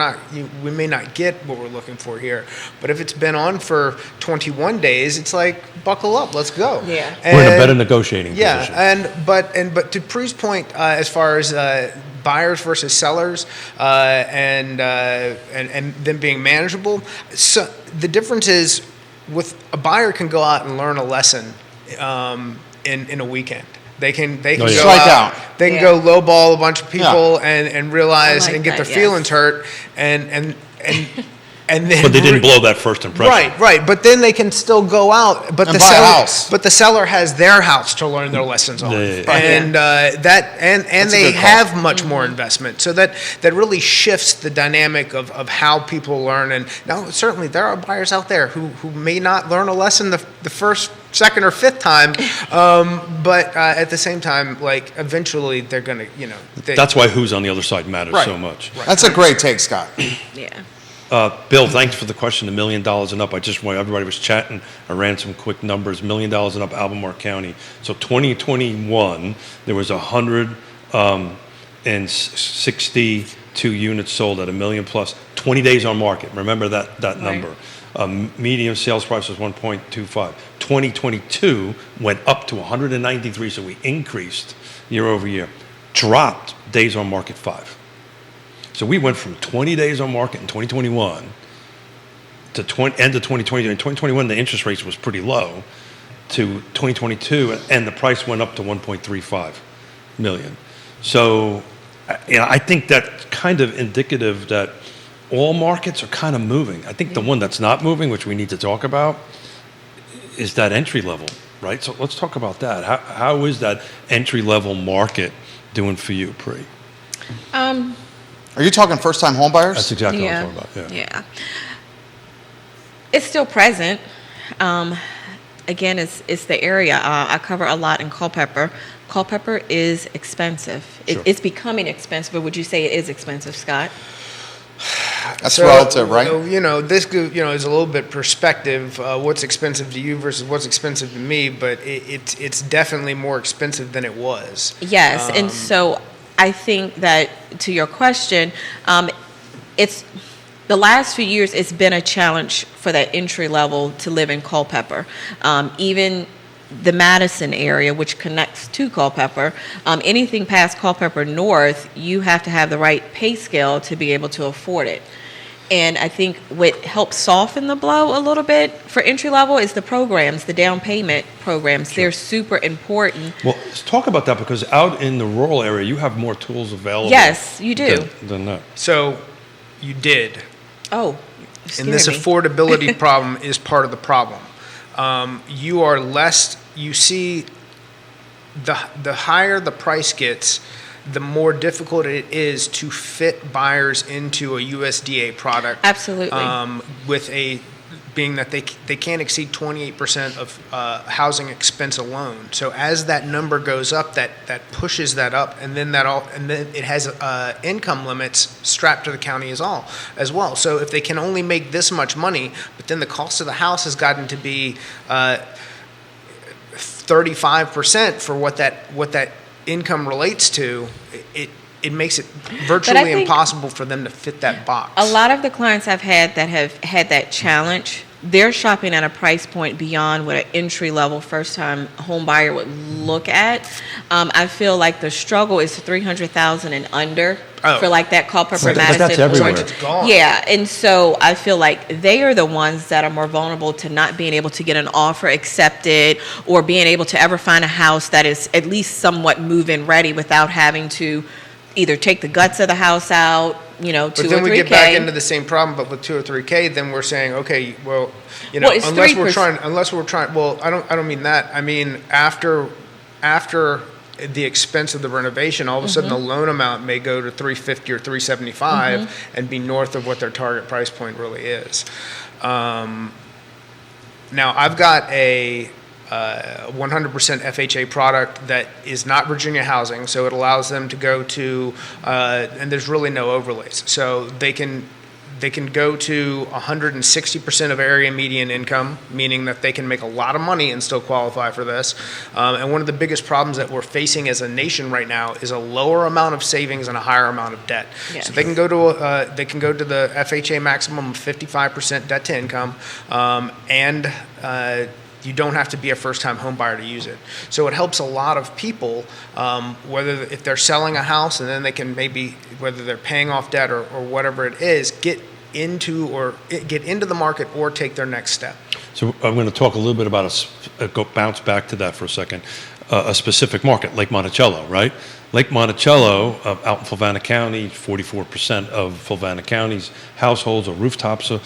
may not get what we're looking for here, but if it's been on for 21 days, it's like, buckle up, let's go. Yeah. We're in a better negotiating position. But to Pri's point, as far as buyers versus sellers, and them being manageable, so the difference is with a buyer can go out and learn a lesson in a weekend. They can go Strike out. out. They can Yeah. go lowball a bunch of people and realize I like and get that, their feelings hurt and then But they didn't blow that first impression. Right. But then they can still go out. But And the buy a seller, house. but the seller has their house to learn their lessons on, Yeah. and That's a they good call. have much more investment. So that really shifts the dynamic of how people learn. And now certainly there are buyers out there who may not learn a lesson the first, second, or fifth time, but at the same time, like eventually they're gonna, That's why who's on the other side matters Right. so much. That's a great take, Scott. Yeah. Bill, thanks for the question, $1 million and up. I just want, everybody was chatting. I ran some quick numbers, $1 million and up, Albemarle County. So 2021, there was 162 units sold at $1 million plus, 20 days on market. Remember that number. Median sales price was 1.25. 2022 went up to 193, so we increased year over year. Dropped days on market 5. So we went from 20 days on market in 2021 to end of 2022. In 2021, the interest rates was pretty low to 2022, and the price went up to 1.35 million. So, I think that's kind of indicative that all markets are kind of moving. I think the one that's not moving, which we need to talk about, is that entry level, right? So let's talk about that. How is that entry level market doing for you, Pri? Are you talking first-time home buyers? That's exactly what I'm talking about. Yeah. It's still present. Again, it's the area. I cover a lot in Culpeper. Culpeper is expensive. Sure. It's becoming expensive, but would you say it is expensive, Scott? That's relative, right? This is a little bit perspective. What's expensive to you versus what's expensive to me, but it's definitely more expensive than it was. Yes, and so I think that to your question, it's the last few years, it's been a challenge for that entry level to live in Culpeper. Even the Madison area, which connects to Culpeper, anything past Culpeper North, you have to have the right pay scale to be able to afford it. And I think what helps soften the blow a little bit for entry level is the programs, the down payment programs. Sure. They're super important. Well, let's talk about that, because out in the rural area, you have more tools available. Yes, you do. Than that. So you did. Oh, and this affordability problem is part of the problem. You see, the higher the price gets, the more difficult it is to fit buyers into a USDA product. Absolutely. Being that they can't exceed 28% of housing expense alone. So as that number goes up, that pushes that up, and then it has income limits strapped to the county as well. So if they can only make this much money, but then the cost of the house has gotten to be 35% for what that income relates to, it makes it virtually impossible for them to fit that box. A lot of the clients I've had that have had that challenge, they're shopping at a price point beyond what an entry-level first-time home buyer would look at. I feel like the struggle is $300,000 and under for like that Culpeper, Madison. That's everywhere. It's gone. Yeah, and so I feel like they are the ones that are more vulnerable to not being able to get an offer accepted or being able to ever find a house that is at least somewhat move-in ready without having to either take the guts of the house out, 2 or 3K. But then we get back into the same problem, but with 2 or 3K, then we're saying, okay, well, it's unless 3%. we're trying, well, I don't mean that. I mean, after the expense of the renovation, all of a sudden the loan amount may go to $350 or $375 and be north of what their target price point really is. Now, I've got a 100% FHA product that is not Virginia housing, so it allows them to go to, and there's really no overlays. So they can go to 160% of area median income, meaning that they can make a lot of money and still qualify for this. And one of the biggest problems that we're facing as a nation right now is a lower amount of savings and a higher amount of debt. Yes. So they can go to the FHA maximum of 55% debt to income, and you don't have to be a first-time home buyer to use it. So it helps a lot of people, if they're selling a house and then they can whether they're paying off debt or whatever it is, get into the market or take their next step. So I'm going to talk a little bit about bounce back to that for a second. A specific market, Lake Monticello, right? Lake Monticello, out in Fulvana County, 44% of Fulvana County's households or rooftops are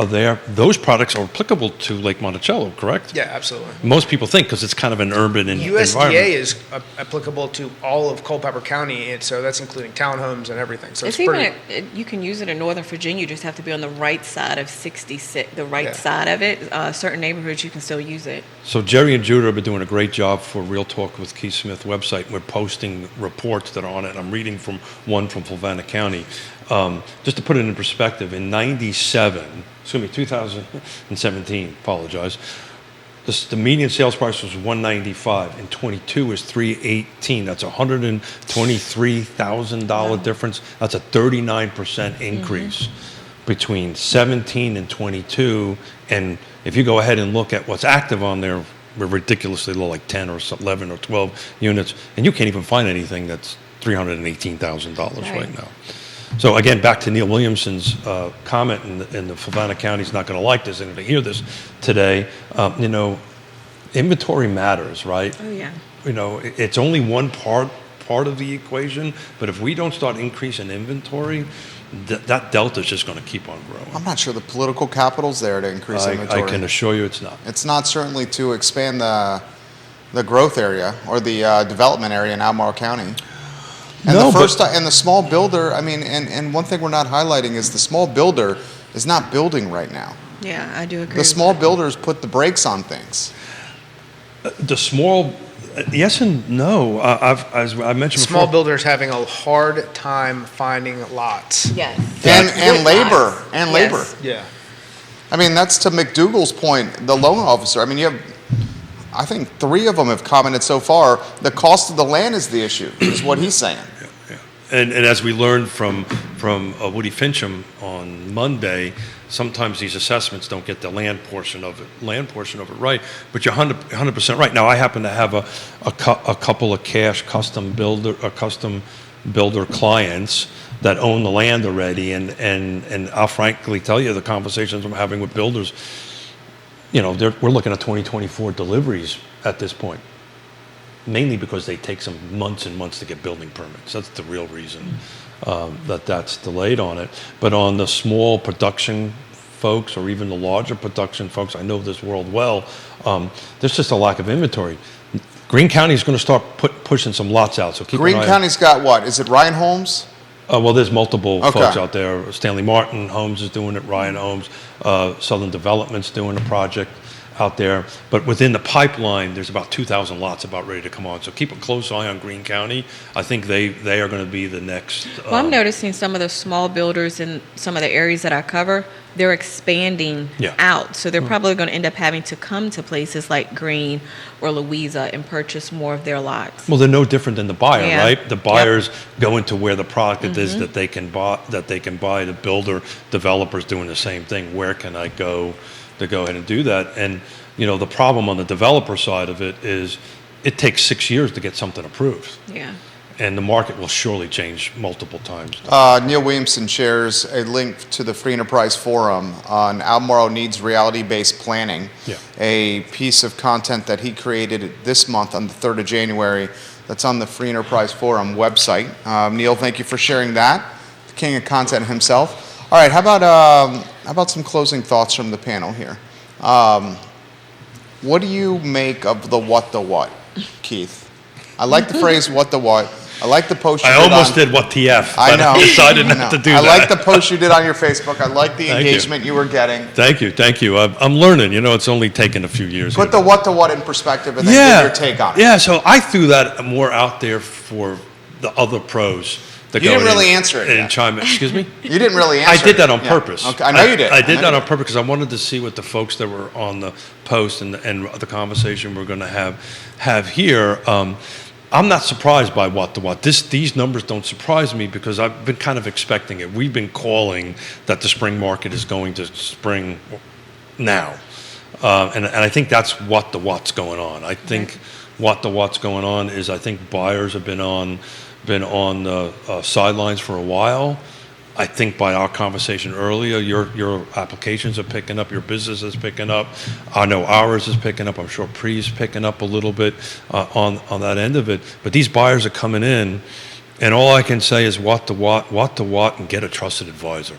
there. Those products are applicable to Lake Monticello, correct? Yeah, absolutely. Most people think, because it's kind of an urban environment. USDA is applicable to all of Culpeper County, and so that's including townhomes and everything. So you can use it in Northern Virginia. You just have to be on the right side of 66, side of it. Certain neighborhoods, you can still use it. So Jerry and Judah have been doing a great job for Real Talk with Keith Smith website. We're posting reports that are on it. I'm reading from one from Fulvana County. Just to put it in perspective, in 2017, apologize, the median sales price was $195, and 22 is $318. That's a $123,000 difference. That's a 39% increase between 17 and 22. And if you go ahead and look at what's active on there, we're ridiculously low, like 10 or 11 or 12 units, and you can't even find anything that's $318,000 right now. So again, back to Neil Williamson's comment, and the Fulvana County's not going to like this. They're going to hear this today. Inventory matters, right? Oh yeah. It's only one part of the equation, but if we don't start increasing inventory, that delta is just going to keep on growing. I'm not sure the political capital's there to increase inventory. I can assure you it's not. It's not certainly to expand the growth area or the development area in Albemarle County. And the small builder, and one thing we're not highlighting is the small builder is not building right now. Yeah, I do agree. The small builders put the brakes on things. The small, yes and no. As I mentioned small before, builders having a hard time finding lots. Yes. And labor. And labor. Yes. Yeah. That's to McDougal's point, the loan officer. I think 3 of them have commented so far, the cost of the land is the issue, is what he's saying. And as we learned from Woody Fincham on Monday, sometimes these assessments don't get the land portion of it right. But you're 100% right. Now I happen to have a couple of cash custom builder clients that own the land already, and I'll frankly tell you the conversations I'm having with builders. We're looking at 2024 deliveries at this point. Mainly because they take some months and months to get building permits. That's the real reason that's delayed on it. But on the small production folks or even the larger production folks, I know this world well, there's just a lack of inventory. Greene County is going to start pushing some lots out. So keep an eye Greene County's got what? Is it Ryan Holmes? Well, there's multiple Okay. folks out there. Stanley Martin Homes is doing it. Ryan Holmes, Southern Development's doing a project out there. But within the pipeline, there's about 2,000 lots about ready to come on. So keep a close eye on Greene County. I think they are going to be the next. Well, I'm noticing some of the small builders in some of the areas that I cover, they're expanding out. So they're probably going to end up having to come to places like Greene or Louisa and purchase more of their lots. Well, they're no different than the buyer, Yeah. right? The buyers go into where the product is that they can buy. The builder, developers doing the same thing. Where can I go to go ahead and do that? And the problem on the developer side of it is it takes 6 years to get something approved. Yeah. And the market will surely change multiple times. Neil Williamson shares a link to the Free Enterprise Forum on Albemarle Needs Reality-Based Planning, a piece of content that he created this month on the 3rd of January that's on the Free Enterprise Forum website. Neil, thank you for sharing that, the king of content himself. All right, how about some closing thoughts from the panel here? What do you make of the what, Keith? I like the phrase what the what. I like the post you I almost did what TF, but I know. I decided not to do that. I like the post you did on your Facebook. I like the engagement you were getting. Thank you. I'm learning. It's only taken a few years. Put the what in perspective and then give your take on it. Yeah, so I threw that more out there for the other pros. You didn't really answer it. And chime in. Excuse me? You didn't really answer it. I did that on purpose. Okay. I know you did. I did that on purpose because I wanted to see what the folks that were on the post and the conversation we're going to have here. I'm not surprised by what. These numbers don't surprise me because I've been kind of expecting it. We've been calling that the spring market is going to spring now. And I think that's what's going on. I think what's going on is I think buyers have been on the sidelines for a while. I think by our conversation earlier, your applications are picking up, your business is picking up. I know ours is picking up. I'm sure Pre's picking up a little bit on that end of it. But these buyers are coming in, and all I can say is what, and get a trusted advisor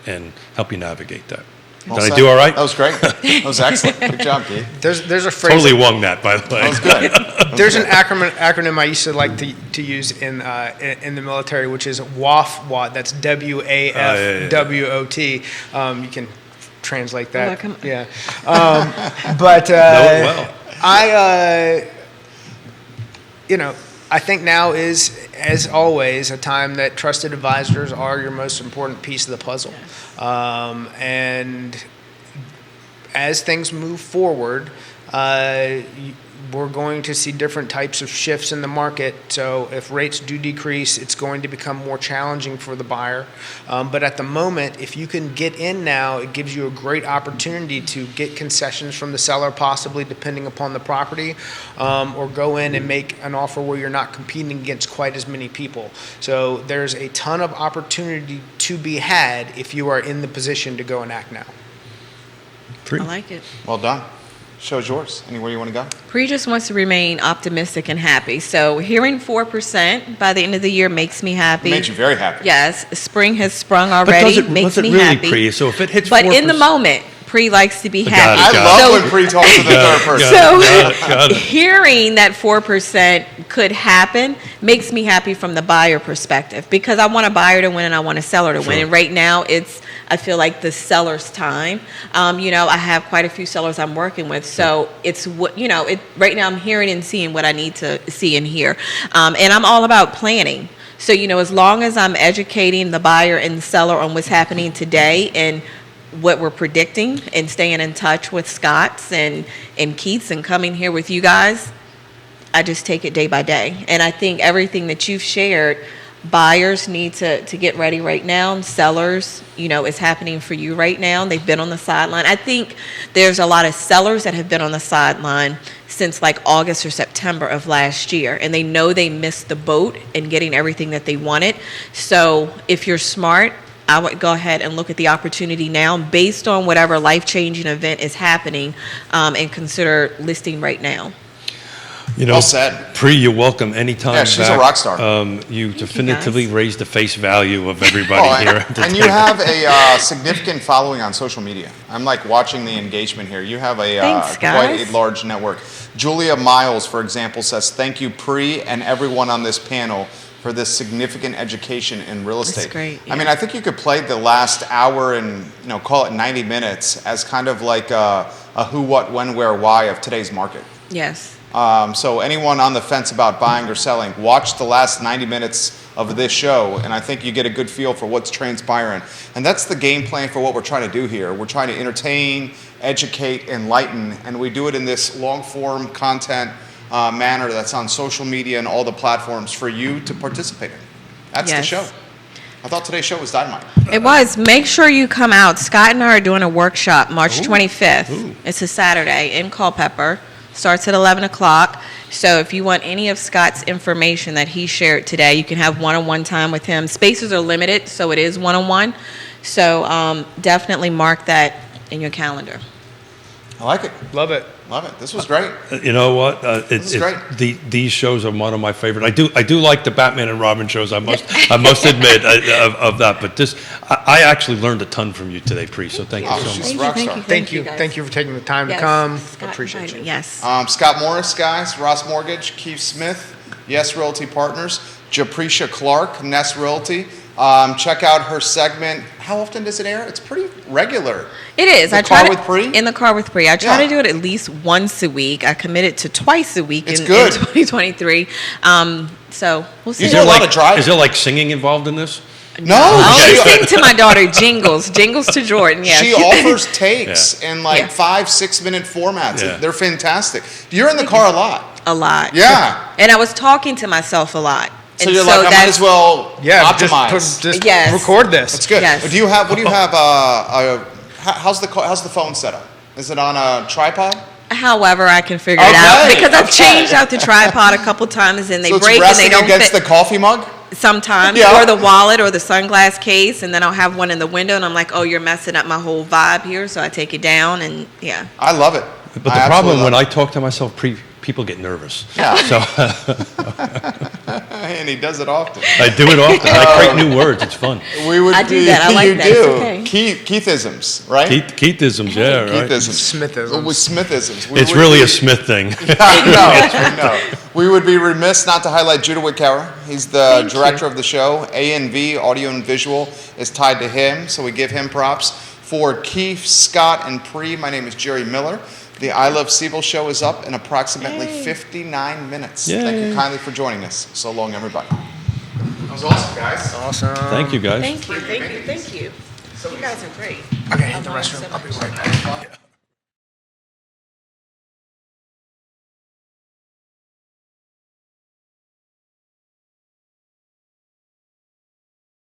and help you navigate that. Well Did said. I do all right? That was great. That was excellent. Good job, Keith. There's a phrase. Totally won that, by the way. That was good. There's an acronym I used to like to use in the military, which is WAFWOT. That's WAFWOT. You can translate that. Oh, yeah. But Know it well. I think now is, as always, a time that trusted advisors are your most important piece of the puzzle. And as things move forward, we're going to see different types of shifts in the market. So if rates do decrease, it's going to become more challenging for the buyer. But at the moment, if you can get in now, it gives you a great opportunity to get concessions from the seller, possibly depending upon the property, or go in and make an offer where you're not competing against quite as many people. So there's a ton of opportunity to be had if you are in the position to go and act now. I like it. Well done. Show's yours. Anywhere you want to go? Pre just wants to remain optimistic and happy. So hearing 4% by the end of the year makes me happy. It made you very happy. Yes, spring has sprung But already. Makes me really, happy. Pre? So if it hits 4%. But in the moment, Pre likes to be Got happy. it, I got love So- when Pre talks to the third person. Got it. Hearing that 4% could happen makes me happy from the buyer perspective because I want a buyer to win and I want a seller to win. Sure. And right now, I feel like the seller's time. I have quite a few sellers I'm working with, so it's right now I'm hearing and seeing what I need to see and hear, and I'm all about planning. So as long as I'm educating the buyer and the seller on what's happening today and what we're predicting and staying in touch with Scott's and Keith's and coming here with you guys, I just take it day by day. And I think everything that you've shared, buyers need to get ready right now. Sellers, it's happening for you right now. They've been on the sideline. I think there's a lot of sellers that have been on the sideline since like August or September of last year, and they know they missed the boat in getting everything that they wanted. So if you're smart, I would go ahead and look at the opportunity now based on whatever life-changing event is happening, and consider listing right now. Well said. Pri, you're welcome anytime. Yeah, she's back. a rock star. You definitively raised the face value of everybody here. At the and table. you have a significant following on social media. I'm like watching the engagement here. You have a Thanks, quite guys. a large network. Julia Miles, for example, says, "Thank you, Pri, and everyone on this panel for this significant education in real estate." That's great. I mean, I think you could play the last hour and call it 90 minutes as kind of like a who, what, when, where, why of today's market. Yes. So anyone on the fence about buying or selling, watch the last 90 minutes of this show, and I think you get a good feel for what's transpiring. And that's the game plan for what we're trying to do here. We're trying to entertain, educate, enlighten, and we do it in this long-form content manner that's on social media and all the platforms for you to participate in. That's the Yes. show. I thought today's show was dynamite. It was. Make sure you come out. Scott and I are doing a workshop March 25th. It's a Saturday in Culpeper. Starts at 11 o'clock. So if you want any of Scott's information that he shared today, you can have one-on-one time with him. Spaces are limited, so it is one-on-one. So definitely mark that in your calendar. I like it. Love it. Love it. This was great. You know what? This is great. These shows are one of my favorite. I do like the Batman and Robin shows. I must admit of that. But I actually learned a ton from you today, Pri. So thank you so she's much. a rock star. Thank you. guys. Thank you for taking the time Yes. to come. Scott Appreciate invited you. me. Yes. Scott Morris, guys, Ross Mortgage, Keith Smith, Yes Realty Partners, Japreshia Clark, Nest Realty. Check out her segment. How often does it air? It's pretty regular. It is. The I try Car to, with Pri? In the car with Pri. I try Yeah. to do it at least once a week. I committed to twice a week It's in good. 2023. So we'll see. You do a lot of driving. Is there like singing involved in this? No, I she, sing to my daughter jingles to Jordan. Yeah, she offers takes in like Yeah. 5-6 minute formats. Yeah. They're fantastic. You're in the car a lot. a lot. Yeah. And I was talking to myself a lot. So And you're like, I might that's- as well optimize. Just Yes. record this. That's good. Yes. What do you have? How's the phone set up? Is it on a tripod? However, I can figure it out Okay, because I've okay. changed out the tripod a couple times and they So it's break and they resting don't against fit. the coffee mug? Sometimes, Yeah. or the wallet or the sunglass case, and then I'll have one in the window, and I'm like, oh, you're messing up my whole vibe here, so I take it down, and yeah. I love it. But the problem when I talk to myself, people get nervous. Yeah. So and he does it often. I do it often. I create new words. It's fun. We would I do that. I like you that. do. It's okay. Keithisms, right? Keithisms, yeah, right. Keithisms. Smithisms. With Smithisms. It's really a Smith thing. No. We would be remiss not to highlight Judah Whitcower. He's the director of the show. A&V, audio and visual, is tied to him, so we give him props. For Keith, Scott, and Pri, my name is Jerry Miller. The I Love CVille show is up in approximately 59 minutes. Yay. Thank you kindly for joining us. So long, everybody. That was awesome, guys. Awesome. Thank you, guys. Thank you. You guys are great. Okay, hit the restroom. I'll be right back.